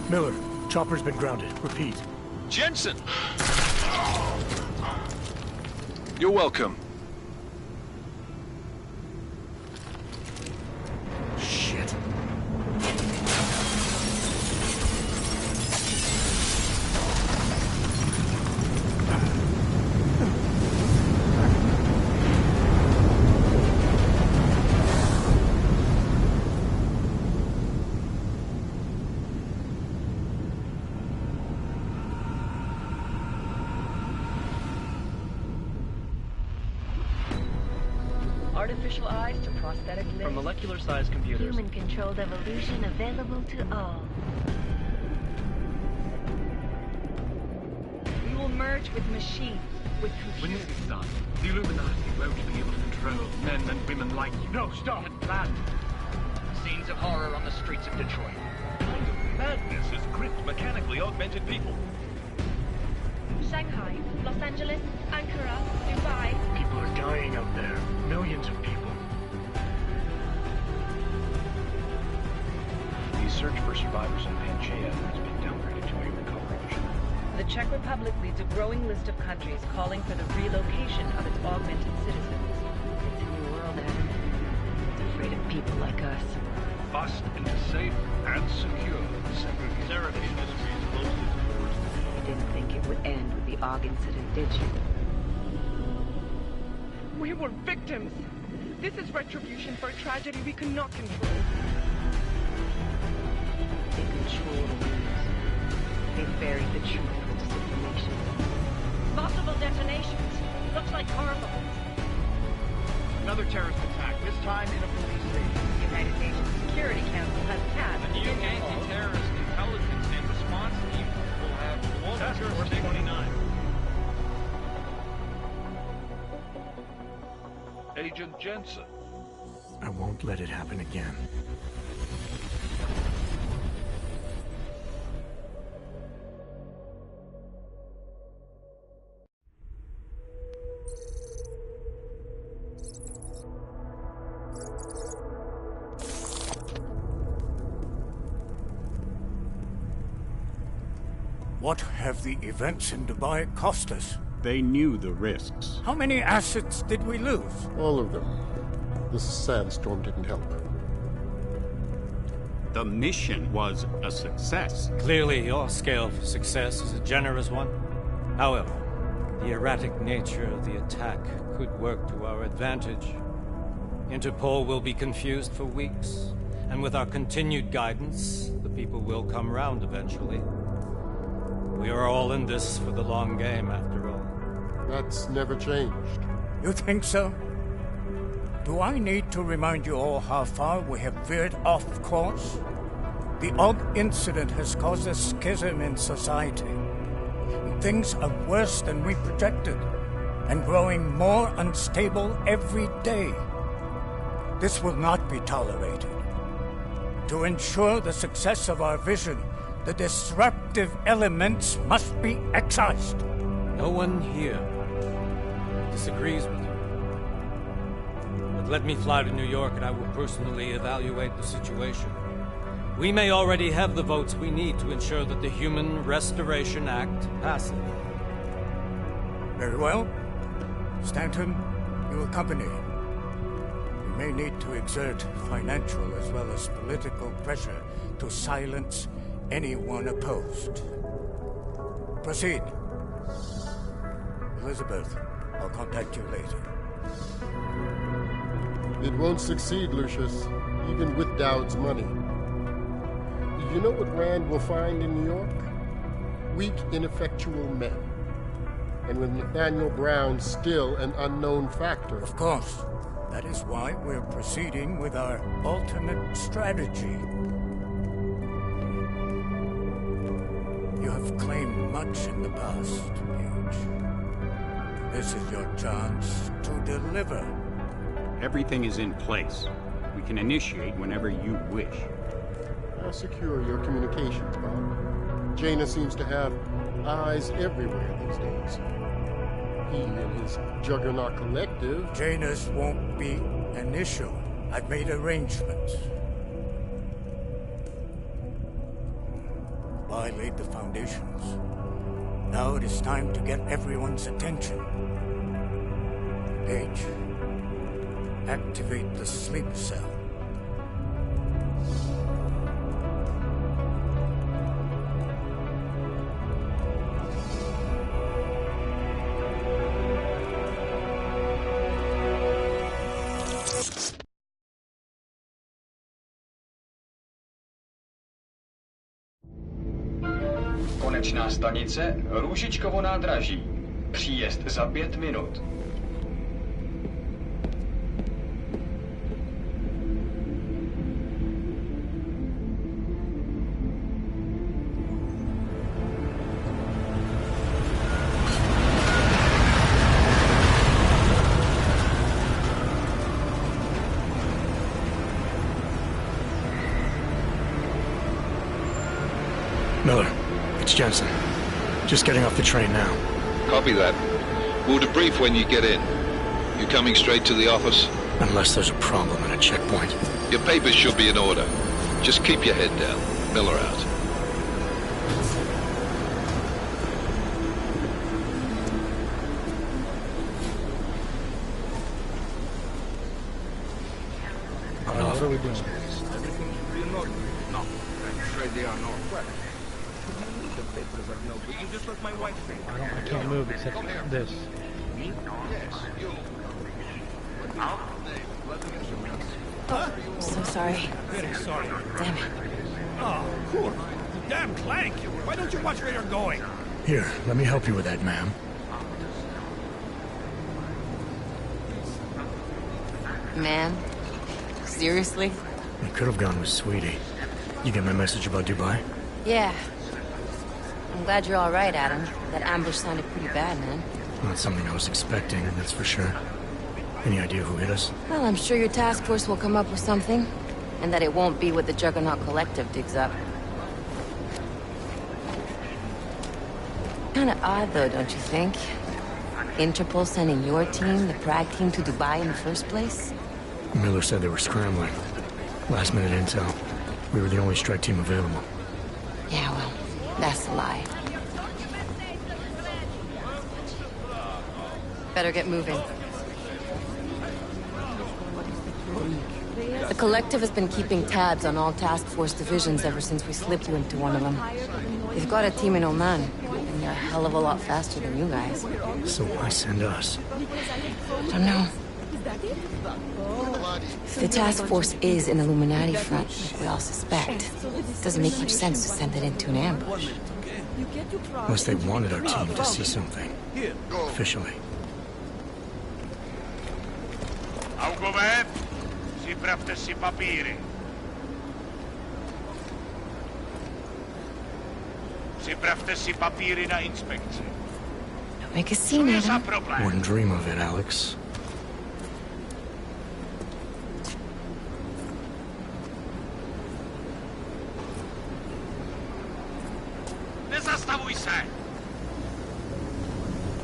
Miller, chopper's been grounded. Repeat. Jensen! You're welcome. Shit. Artificial eyes to prosthetic limbs. From molecular-sized computers. Human-controlled evolution available to all. We will merge with machines, with When computers. this is done, the Illuminati won't be able to control men and women like you. No, stop! And planned. Scenes of horror on the streets of Detroit. Kind of madness has gripped mechanically augmented people. Shanghai, Los Angeles, Ankara, Dubai. People are dying out there. Millions of people. The search for survivors in Pangaea has been downgraded to a recovery mission. The Czech Republic leads a growing list of countries calling for the relocation of its augmented citizens. It's a new world, Adam. It's afraid of people like us. Bust into safe and secure segregated therapy industries closed its doors. You didn't think it would end with the Og incident, did you? We were victims. This is retribution for a tragedy we cannot control. They control the news. They buried the truth with disinformation. Possible detonations. Looks like car bombs. Another terrorist attack, this time in a police station. The United Nations Security Council has passed A new anti-terrorist intelligence and response team will have global jurisdiction. 29. Agent Jensen. I won't let it happen again. What have the events in Dubai cost us? They knew the risks. How many assets did we lose? All of them. This sandstorm didn't help. The mission was a success. Clearly, your scale for success is a generous one. However, the erratic nature of the attack could work to our advantage. Interpol will be confused for weeks, and with our continued guidance, the people will come round eventually. We are all in this for the long game, after all. That's never changed. You think so? Do I need to remind you all how far we have veered off course? The Og incident has caused a schism in society. Things are worse than we projected, and growing more unstable every day. This will not be tolerated. To ensure the success of our vision, the disruptive elements must be excised. No one here disagrees with you. But let me fly to New York and I will personally evaluate the situation. We may already have the votes we need to ensure that the Human Restoration Act passes. Very well. Stanton, you accompany. We may need to exert financial as well as political pressure to silence anyone opposed. Proceed. Elizabeth, I'll contact you later. It won't succeed, Lucius, even with Dowd's money. You know what Rand will find in New York? Weak, ineffectual men. And with Nathaniel Brown still an unknown factor. Of course. That is why we're proceeding with our alternate strategy. You have claimed much in the past, Huge. This is your chance to deliver. Everything is in place. We can initiate whenever you wish. I'll secure your communications, Bob. Jaina seems to have eyes everywhere these days. He and his Juggernaut Collective... Jaina's won't be an issue. I've made arrangements. I laid the foundations. Now it is time to get everyone's attention. Page, activate the sleep cell. Konečná stanice Růžičkovo nádraží. Příjezd za 5 minut. Miller, it's Jensen. Just getting off the train now. Copy that. We'll debrief when you get in. You coming straight to the office? Unless there's a problem at a checkpoint. Your papers should be in order. Just keep your head down. Miller out. What are we doing? Everything should be in order. No, I'm afraid they are not. Well, the papers are no good. You just let my wife say. I can't move except this. Me? Yes, you. So sorry. Very sorry. Damn it. Oh, cool. Damn clank. Why don't you watch where you're going? Here, let me help you with that, ma'am. Man, seriously? I could have gone with Sweetie. You get my message about Dubai? Yeah. I'm glad you're all right, Adam. That ambush sounded pretty bad, man. Not something I was expecting, that's for sure. Any idea who hit us? Well, I'm sure your task force will come up with something. And that it won't be what the Juggernaut Collective digs up. Kinda odd, though, don't you think? Interpol sending your team, the Prague team, to Dubai in the first place? Miller said they were scrambling. Last minute intel. We were the only strike team available. Yeah, well, that's a lie. Better get moving. The Collective has been keeping tabs on all task force divisions ever since we slipped you into one of them. They've got a team in Oman, and they're a hell of a lot faster than you guys. So why send us? Don't know. If the task force is an Illuminati front, like we all suspect, it doesn't make much sense to send it into an ambush. Unless they wanted our team to see something. Officially. Augovet, si praftesi papiri. Si praftesi papiri na inspekcji. Don't make a scene, Adam. Wouldn't dream of it, Alex.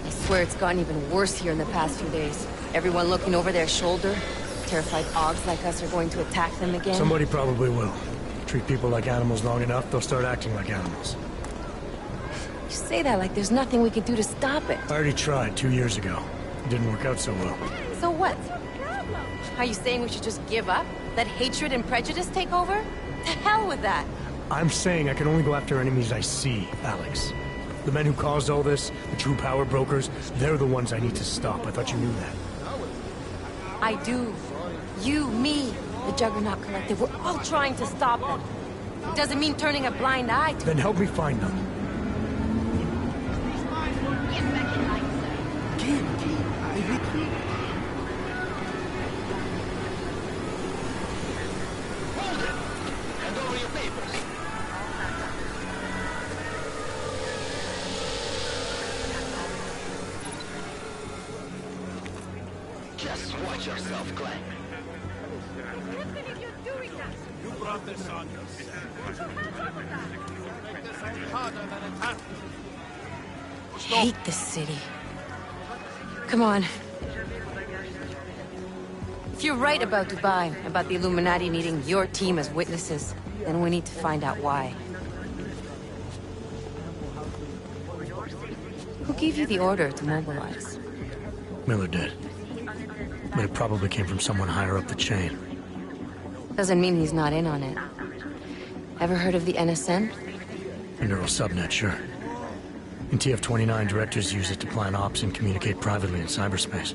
I swear it's gotten even worse here in the past few days. Everyone looking over their shoulder. Terrified Augs like us are going to attack them again. Somebody probably will. Treat people like animals long enough, they'll start acting like animals. You say that like there's nothing we could do to stop it. I already tried 2 years ago. It didn't work out so well. So what? Are you saying we should just give up? Let hatred and prejudice take over? The hell with that! I'm saying I can only go after enemies I see, Alex. The men who caused all this, the true power brokers, they're the ones I need to stop. I thought you knew that. I do. You, me, the Juggernaut Collective, we're all trying to stop them. It doesn't mean turning a blind eye to Then help me find them. Hold it! Hand over your papers. Just watch yourself, Clank. You brought this on yourself. hate this city. Come on. If you're right about Dubai, about the Illuminati needing your team as witnesses, then we need to find out why. Who gave you the order to mobilize? Miller did. But it probably came from someone higher up the chain. Doesn't mean he's not in on it. Ever heard of the NSN? A neural subnet, sure. In TF-29, directors use it to plan ops and communicate privately in cyberspace.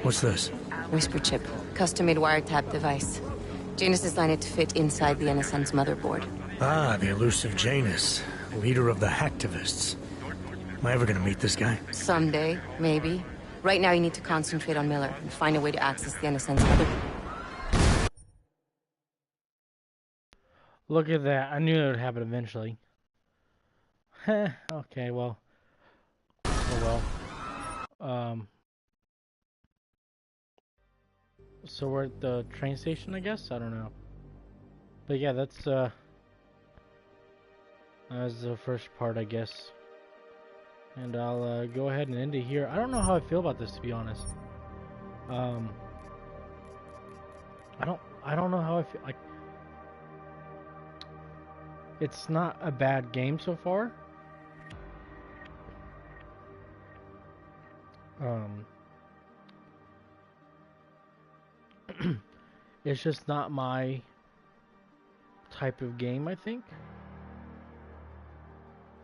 What's this? Whisper chip. Custom-made wiretap device. Janus designed it to fit inside the NSN's motherboard. Ah, the elusive Janus. Leader of the hacktivists. Am I ever gonna meet this guy? Someday, maybe. Right now you need to concentrate on Miller and find a way to access the NSN's motherboard. Look at that. I knew it would happen eventually. Okay, well. Oh well. So we're at the train station, I guess? I don't know. But yeah, that's the first part, I guess. And I'll go ahead and end it here. I don't know how I feel about this, to be honest. I don't know how I feel. Like, it's not a bad game so far. It's just not my type of game, I think.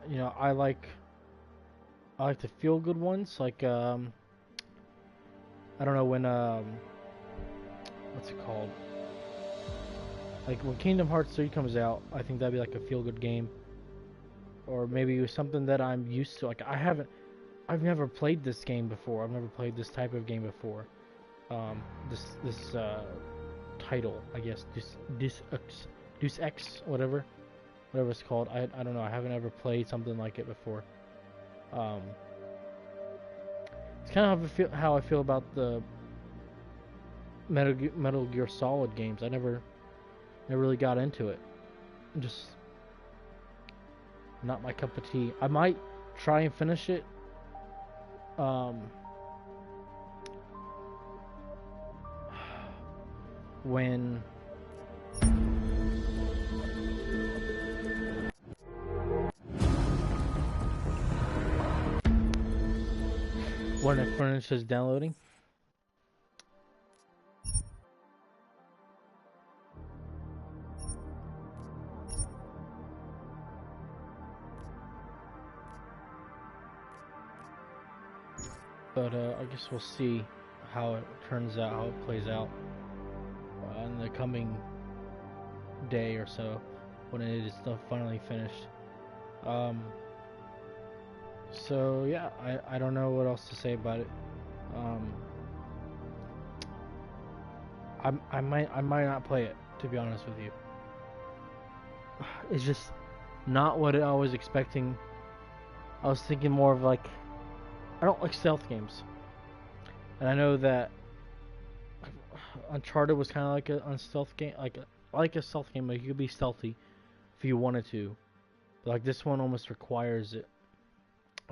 You know, I like the feel good ones, like I don't know when what's it called? Like when Kingdom Hearts 3 comes out, I think that'd be like a feel good game. Or maybe something that I'm used to. Like I've never played this game before. I've never played this type of game before. This title, I guess, Deus Ex, whatever it's called. I don't know. I haven't ever played something like it before. It's kind of how I feel about the Metal Gear Solid games. I never really got into it. Just not my cup of tea. I might try and finish it. When when it finishes downloading. But I guess we'll see how it turns out, how it plays out in the coming day or so when it is finally finished. So yeah, I don't know what else to say about it. I might not play it, to be honest with you. It's just not what I was expecting. I was thinking more of like, I don't like stealth games, and I know that Uncharted was kind of like a stealth game, like a stealth game. Like you could be stealthy if you wanted to, but like this one almost requires it.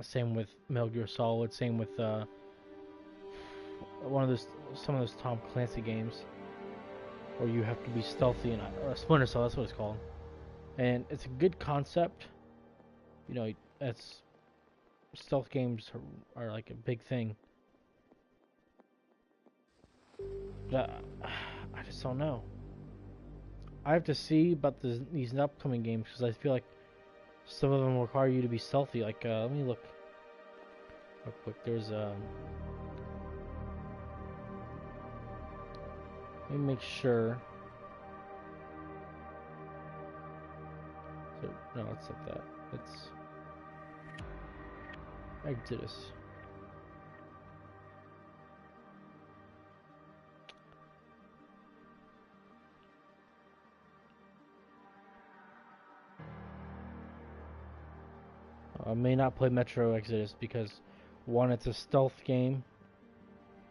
Same with Metal Gear Solid. Same with some of those Tom Clancy games, where you have to be stealthy, and Splinter Cell, that's what it's called. And it's a good concept. You know, it's stealth games are like a big thing. But I just don't know. I have to see about these upcoming games because I feel like some of them require you to be stealthy. Like, let me look real quick. There's let me make sure. So, no, it's not that. It's Exodus. I may not play Metro Exodus because, one, it's a stealth game,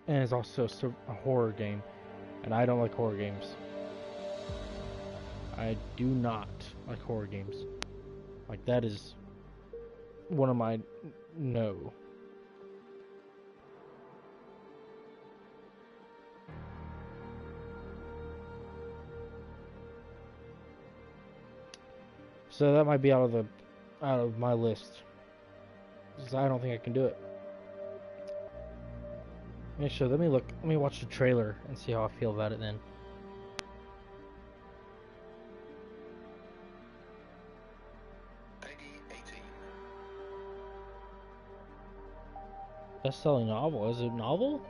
and it's also a horror game, and I don't like horror games. I do not like horror games. Like, that is one of my no. So that might be out of my list, because I don't think I can do it. Actually, let me watch the trailer and see how I feel about it then. Best-selling novel? Is it a novel?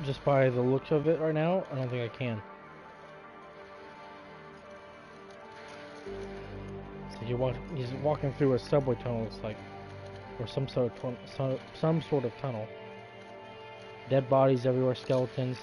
Just by the looks of it right now, I don't think I can. So he's walking through a subway tunnel, looks like, or some sort of tunnel. Dead bodies everywhere, skeletons.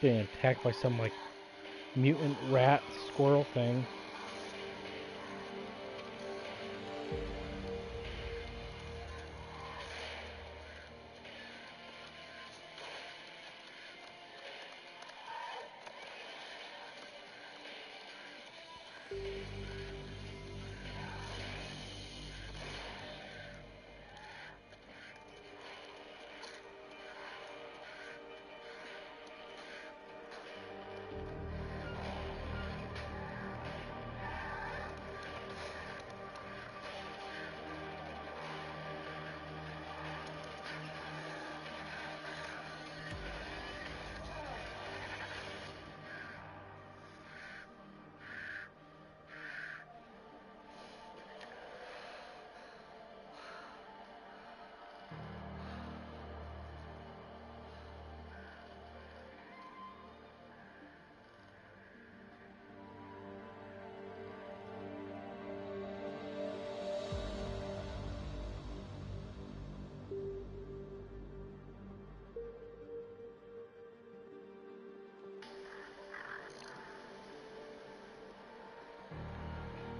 Getting attacked by some like mutant rat squirrel thing.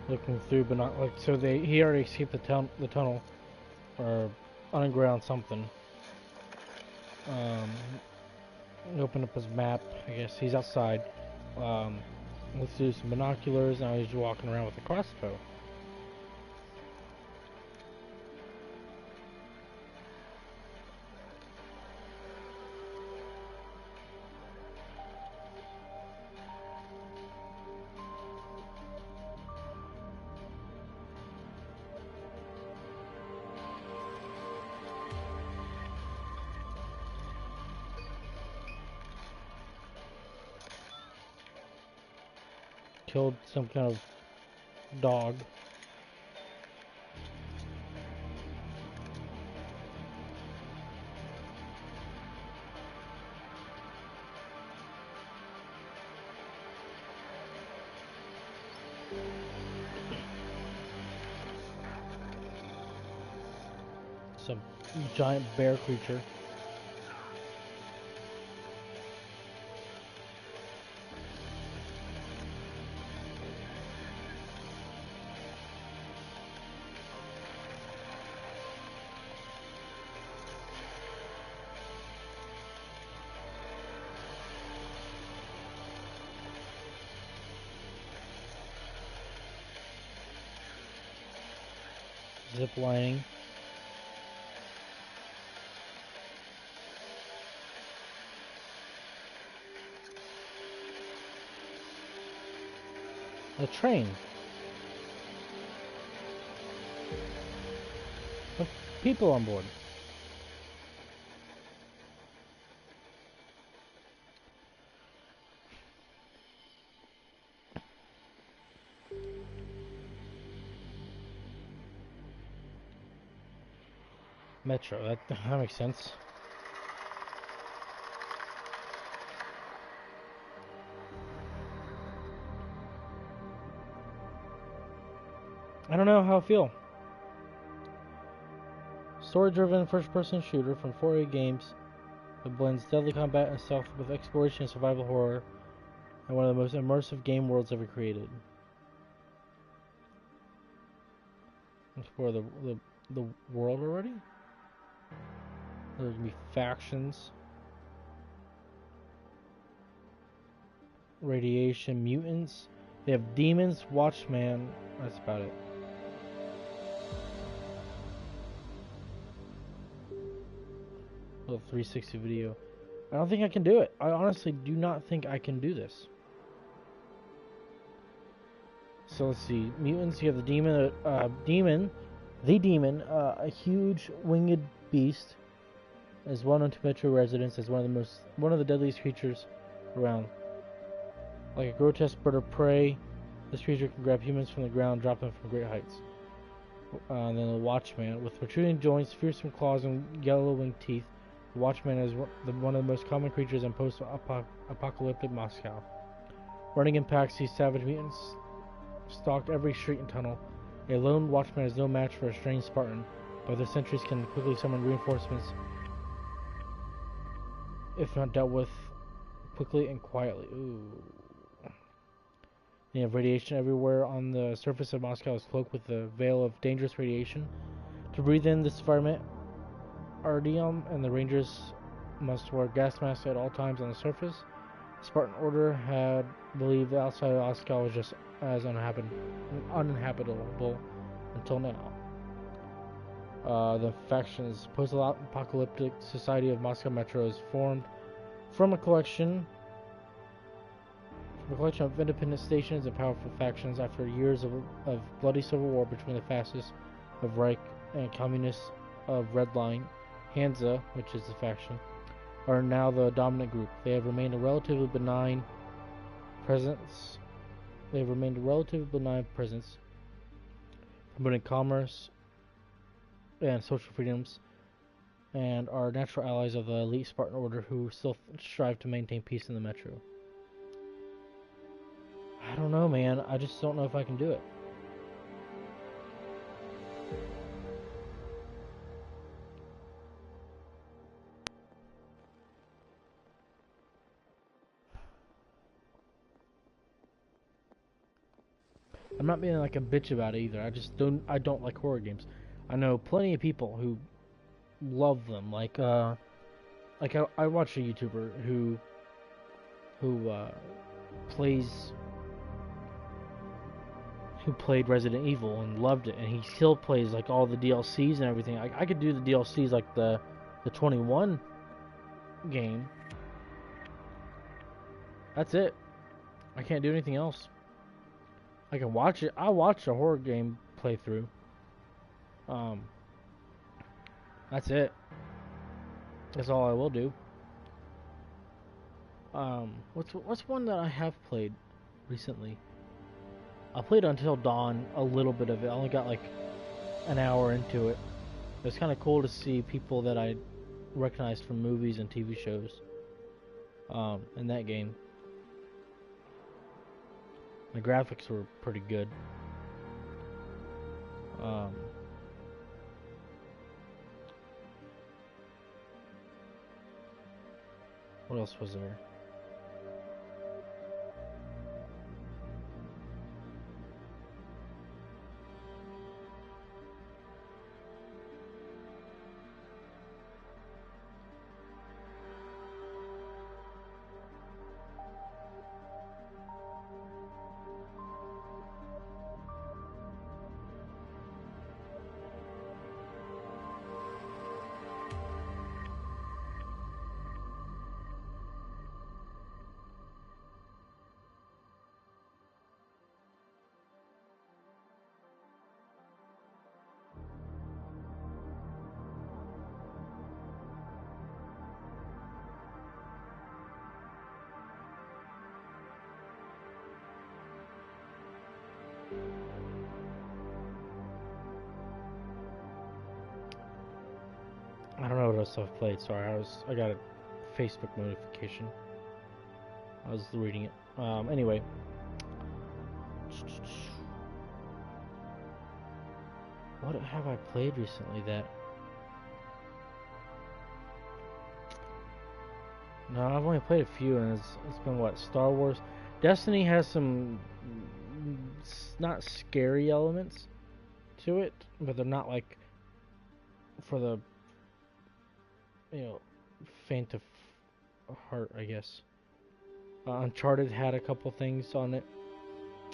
looking through, but not like so. He already escaped the tunnel, or underground something. He opened up his map. I guess he's outside. Let's do some binoculars. Now he's walking around with a crossbow. Killed some kind of dog. Some giant bear creature. Zip lining. A train. With people on board. Metro, that makes sense. I don't know how I feel. Story-driven first-person shooter from 4A Games that blends deadly combat and stealth with exploration and survival horror, and one of the most immersive game worlds ever created. Explore the world already? There's gonna be factions, radiation, mutants. They have demons, Watchman. That's about it. Little 360 video. I don't think I can do it. I honestly do not think I can do this. So let's see. Mutants. You have the demon. A huge winged beast. Is well known to Metro residents as one of the deadliest creatures around. Like a grotesque bird of prey, this creature can grab humans from the ground and drop them from great heights. And then the Watchman, with protruding joints, fearsome claws, and yellow-winged teeth. The Watchman is one of the most common creatures in post-apocalyptic Moscow. Running in packs, these savage mutants stalk every street and tunnel. A lone Watchman is no match for a strange Spartan, but the sentries can quickly summon reinforcements if not dealt with quickly and quietly. Ooh. You have radiation everywhere on the surface of Moscow is cloaked with a veil of dangerous radiation. To breathe in this environment, Artyom and the Rangers must wear gas masks at all times on the surface. The Spartan Order had believed the outside of Moscow was just as uninhabitable until now. The factions, post-apocalyptic society of Moscow Metro is formed from a collection of independent stations and powerful factions. After years of bloody civil war between the fascists of Reich and communists of Red Line, Hansa, which is the faction, are now the dominant group. They have remained a relatively benign presence. Promoting commerce and social freedoms, and are natural allies of the elite Spartan Order who still strive to maintain peace in the Metro. I don't know, man. I just don't know if I can do it. I'm not being like a bitch about it either. I don't like horror games. I know plenty of people who love them. Like I watch a YouTuber who plays who played Resident Evil and loved it, and he still plays like all the DLCs and everything. I could do the DLCs like the 21 game. That's it. I can't do anything else. I can watch it. I'll watch a horror game playthrough. That's it. That's all I will do. What's one that I have played recently? I played Until Dawn, a little bit of it. I only got like an hour into it. It was kind of cool to see people that I recognized from movies and TV shows in that game. The graphics were pretty good. What else was there? I don't know what else I've played. Sorry, I got a Facebook notification. I was reading it. Anyway. What have I played recently that... No, I've only played a few, and it's been what? Star Wars? Destiny has some not scary elements to it, but they're not like for the faint of heart, I guess. Uncharted had a couple things on it.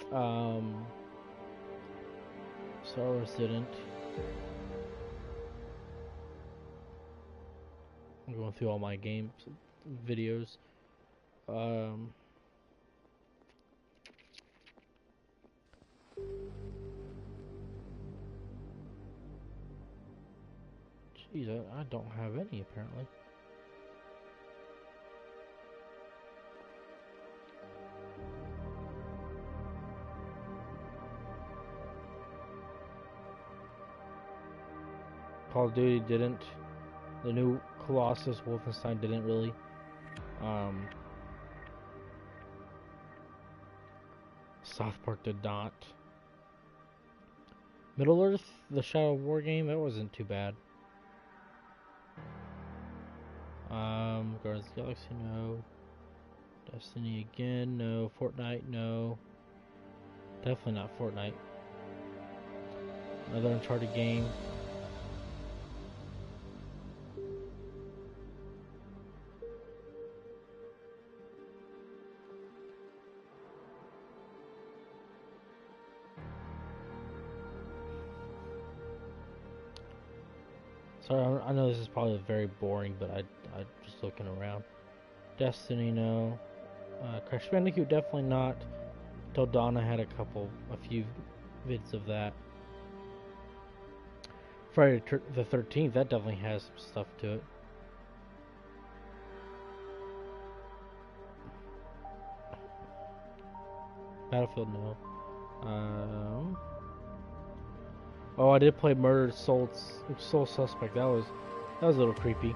Star Wars didn't. I'm going through all my games videos. Jeez, I don't have any apparently. Call of Duty didn't. The new Colossus Wolfenstein didn't really. South Park did not. Middle Earth, the Shadow War game, that wasn't too bad. Guardians of the Galaxy, no. Destiny again, no. Fortnite, no. Definitely not Fortnite. Another Uncharted game. Sorry, I know this is probably very boring, but I just looking around. Destiny, no. Crash Bandicoot, definitely not. Till Dawn, I had a few vids of that. Friday the 13th, that definitely has some stuff to it. Battlefield, no. Oh, I did play Murdered Soul Suspect. That was a little creepy.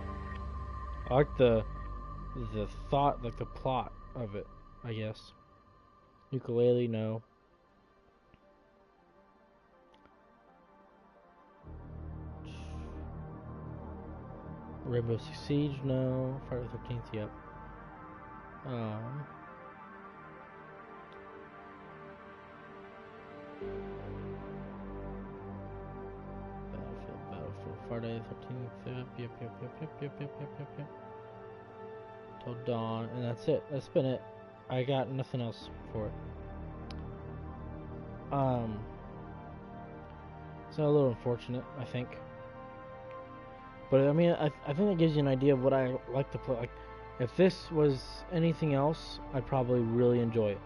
I like the thought, like the plot of it, I guess. Ukulele, no. Rainbow Six Siege, no. Friday the 13th, yep. Battlefield, Friday the 13th. Yep. Till dawn, and that's it. That's been it. I got nothing else for it. It's a little unfortunate, I think. But I mean, I think that gives you an idea of what I like to play. Like, if this was anything else, I'd probably really enjoy it.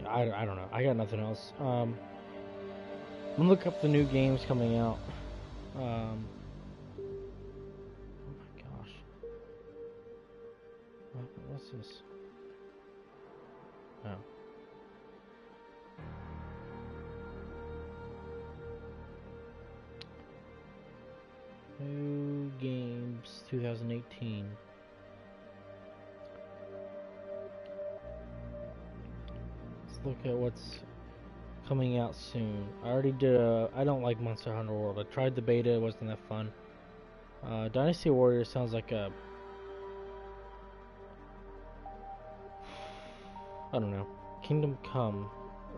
I don't know. I got nothing else. I'm gonna look up the new games coming out. Oh my gosh. What's this? Oh. New games 2018. Look at what's coming out soon. I already did I don't like Monster Hunter World. I tried the beta, it wasn't that fun. Dynasty Warriors sounds like a... I don't know. Kingdom Come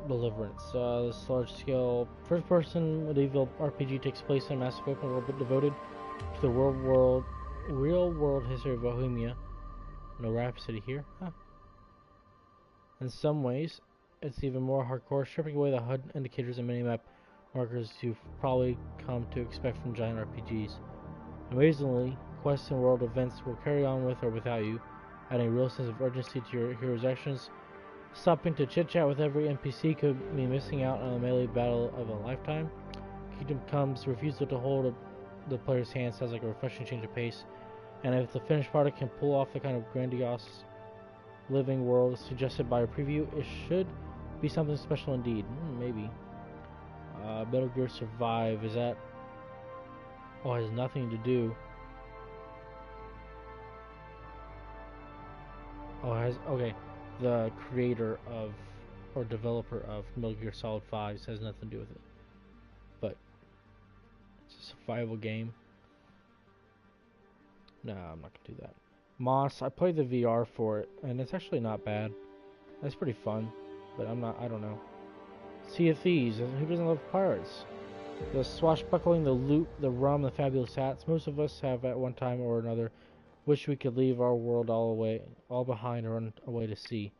Deliverance. This large-scale first-person medieval RPG takes place in a massive open world but devoted to the real-world history of Bohemia. No Rhapsody here, huh? In some ways, it's even more hardcore, stripping away the HUD indicators and minimap markers you've probably come to expect from giant RPGs. Amazingly, quests and world events will carry on with or without you, adding a real sense of urgency to your hero's actions. Stopping to chit-chat with every NPC could mean missing out on a melee battle of a lifetime. Kingdom Come's refusal to hold the player's hand sounds like a refreshing change of pace, and if the finished product can pull off the kind of grandiose living world suggested by a preview, it should be something special indeed. Maybe. Metal Gear Survive, is that... Oh, it has nothing to do... Oh, it has... Okay. The creator of, or developer of Metal Gear Solid 5 has nothing to do with it. But, it's a survival game. No, I'm not gonna do that. Moss, I played the VR for it, and it's actually not bad. That's pretty fun, but I don't know. Sea of Thieves, who doesn't love pirates? The swashbuckling, the loot, the rum, the fabulous hats. Most of us have at one time or another wished we could leave our world all behind and run away to sea.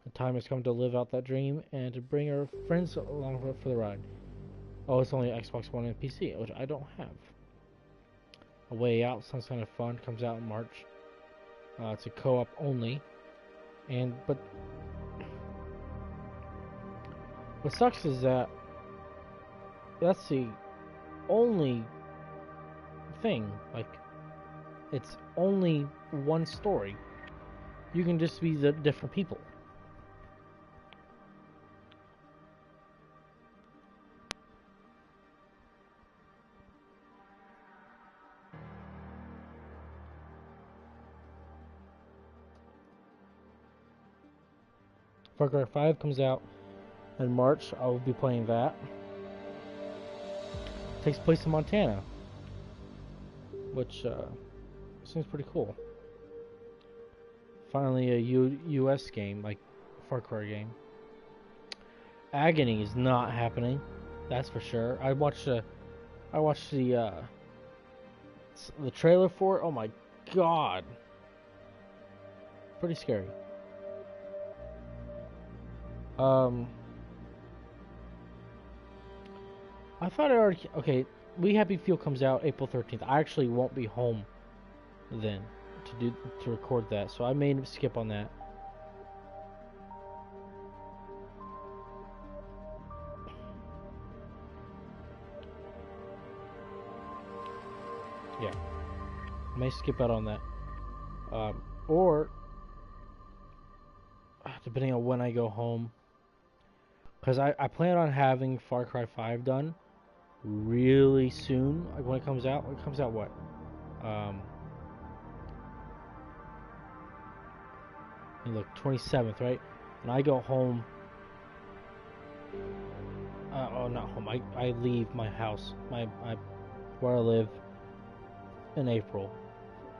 The time has come to live out that dream and to bring our friends along for the ride. Oh, it's only Xbox One and PC, which I don't have. A Way Out sounds kind of fun. Comes out in March. It's a co-op only, but what sucks is that that's the only thing. Like, it's only one story. You can just be the different people. Far Cry 5 comes out in March. I will be playing that. It takes place in Montana, which seems pretty cool. Finally, a U.S. game, like Far Cry game. Agony is not happening. That's for sure. I watched the trailer for it. Oh my god. Pretty scary. I thought I already... Okay, We Happy Few comes out April 13th. I actually won't be home then to record that, so I may skip on that. Yeah. I may skip out on that. Or... depending on when I go home. Because I plan on having Far Cry 5 done really soon. Like when it comes out. It comes out what? Look, 27th, right? And I go home. Oh, not home. I leave my house, where I live, in April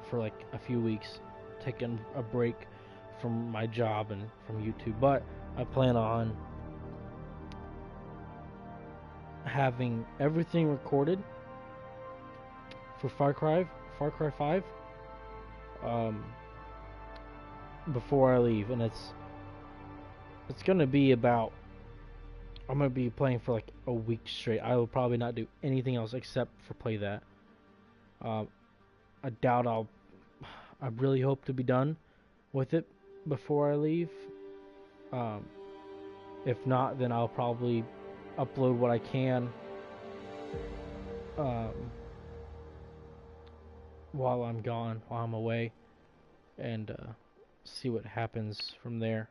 for like a few weeks, taking a break from my job and from YouTube. But I plan on having everything recorded for Far Cry 5 before I leave, and it's gonna be about, I'm gonna be playing for like a week straight. I will probably not do anything else except for play that. I doubt I really hope to be done with it before I leave. If not, then I'll probably upload what I can while I'm gone, while I'm away, and see what happens from there.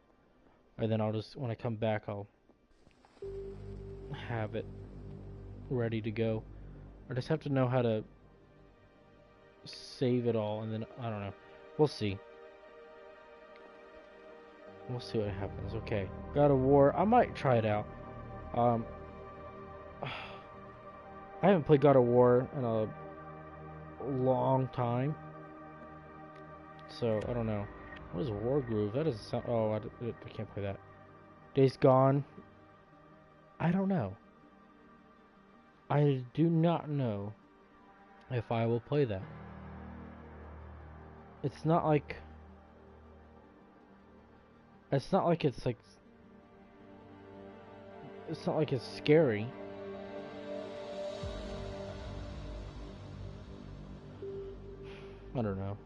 And then I'll just, when I come back, I'll have it ready to go. I just have to know how to save it all, and then, I don't know. We'll see. We'll see what happens. Okay. God of War. I might try it out. I haven't played God of War in a long time. So, I don't know. What is War Groove? That doesn't sound... Oh, I can't play that. Days Gone. I don't know. I do not know if I will play that. It's not like... It's not like it's like... It's not like it's scary. I don't know.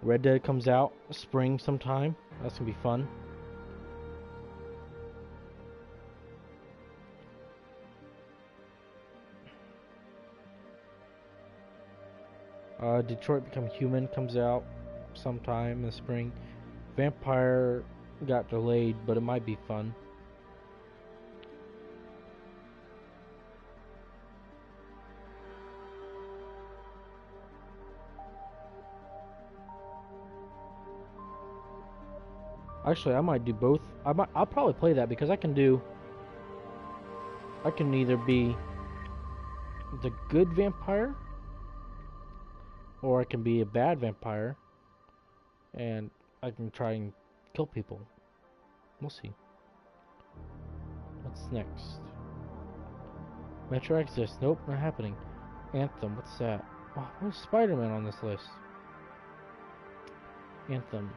Red Dead comes out spring sometime. That's gonna be fun. Detroit Become Human comes out sometime in the spring. Vampire got delayed, but it might be fun. Actually, I might do both. I'll probably play that because I can either be the good vampire, or I can be a bad vampire, and I can try and kill people. We'll see. What's next? Metro Exodus. Nope, not happening. Anthem. What's that? Oh, where's Spider-Man on this list? Anthem.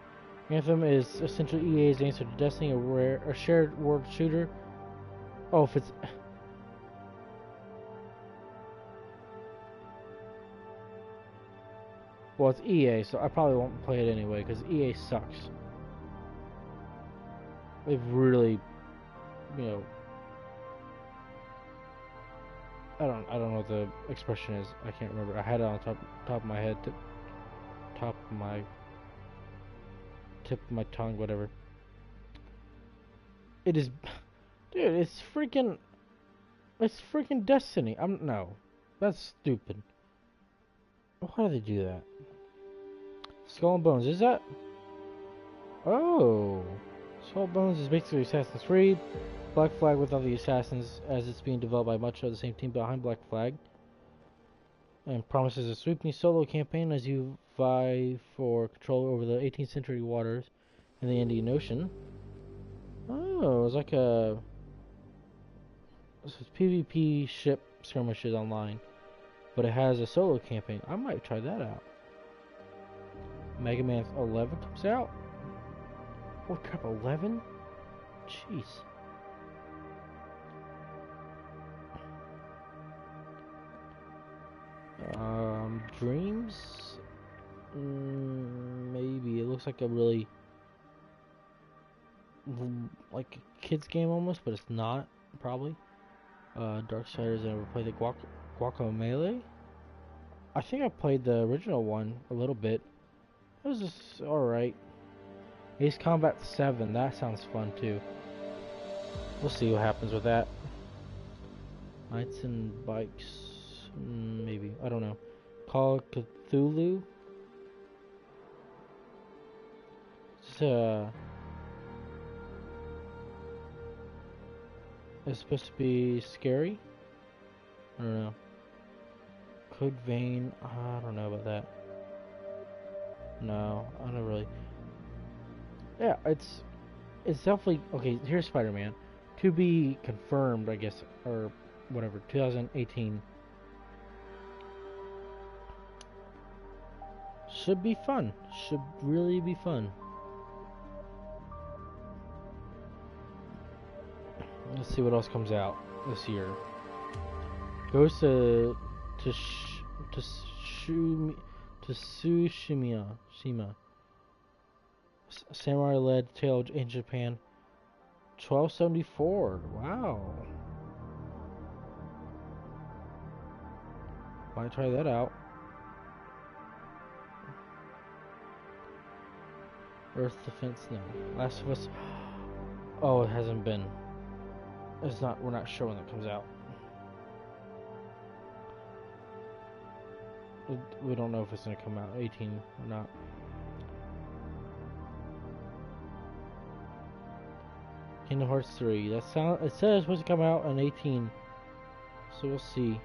Anthem is essentially EA's answer to Destiny, a shared world shooter. Oh, if it's... Well, it's EA, so I probably won't play it anyway, because EA sucks. They've really, you know... I don't know what the expression is. I can't remember. I had it on top of my head, top of my... tip of my tongue, whatever. It is... Dude, it's freaking Destiny. No. That's stupid. Why do they do that? Skull and Bones, is that? Oh. Skull and Bones is basically Assassin's Creed. Black Flag without the assassins, as it's being developed by much of the same team behind Black Flag. And promises a sweeping solo campaign as you vie for control over the 18th century waters in the Indian Ocean. Oh, it's like a PvP ship skirmishes online, but it has a solo campaign. I might try that out. Mega Man 11 comes out. Oh crap, 11? Jeez. Dreams? Maybe. It looks like a really like a kid's game almost, but it's not, probably. Darksiders, I never played the Guacamelee. I think I played the original one a little bit. It was just alright. Ace Combat 7, that sounds fun too. We'll see what happens with that. Knights and Bikes, maybe, I don't know. Call of Cthulhu. It's supposed to be scary. I don't know. Code Vein, I don't know about that. No, I don't really. Yeah, it's definitely okay. Here's Spider-Man, to be confirmed, I guess, or whatever. 2018 should be fun. Should really be fun. Let's see what else comes out this year. Goes to Tsushima. Samurai-led tale in Japan. 1274. Wow. Might try that out. Earth Defense, no. Last of Us. Oh, it hasn't been. It's not. We're not sure when that comes out. We don't know if it's gonna come out 18 or not. Kingdom Hearts 3. It says it's supposed to come out on 18, so we'll see.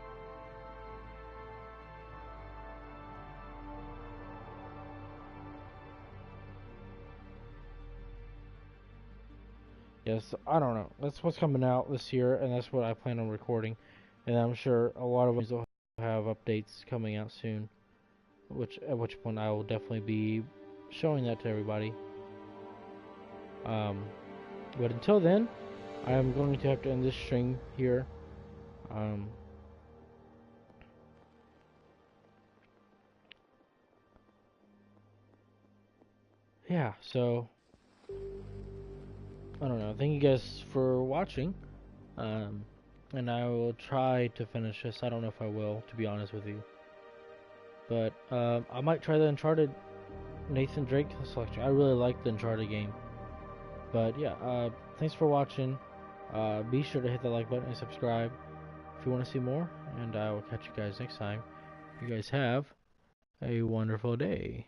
Yes, I don't know. That's what's coming out this year, and that's what I plan on recording. And I'm sure a lot of us will have updates coming out soon, at which point I will definitely be showing that to everybody. But until then, I am going to have to end this stream here. Yeah, so I don't know. Thank you guys for watching. And I will try to finish this. I don't know if I will, to be honest with you. But I might try the Uncharted Nathan Drake selection. I really like the Uncharted game. But yeah, thanks for watching. Be sure to hit the like button and subscribe if you want to see more. And I will catch you guys next time. You guys have a wonderful day.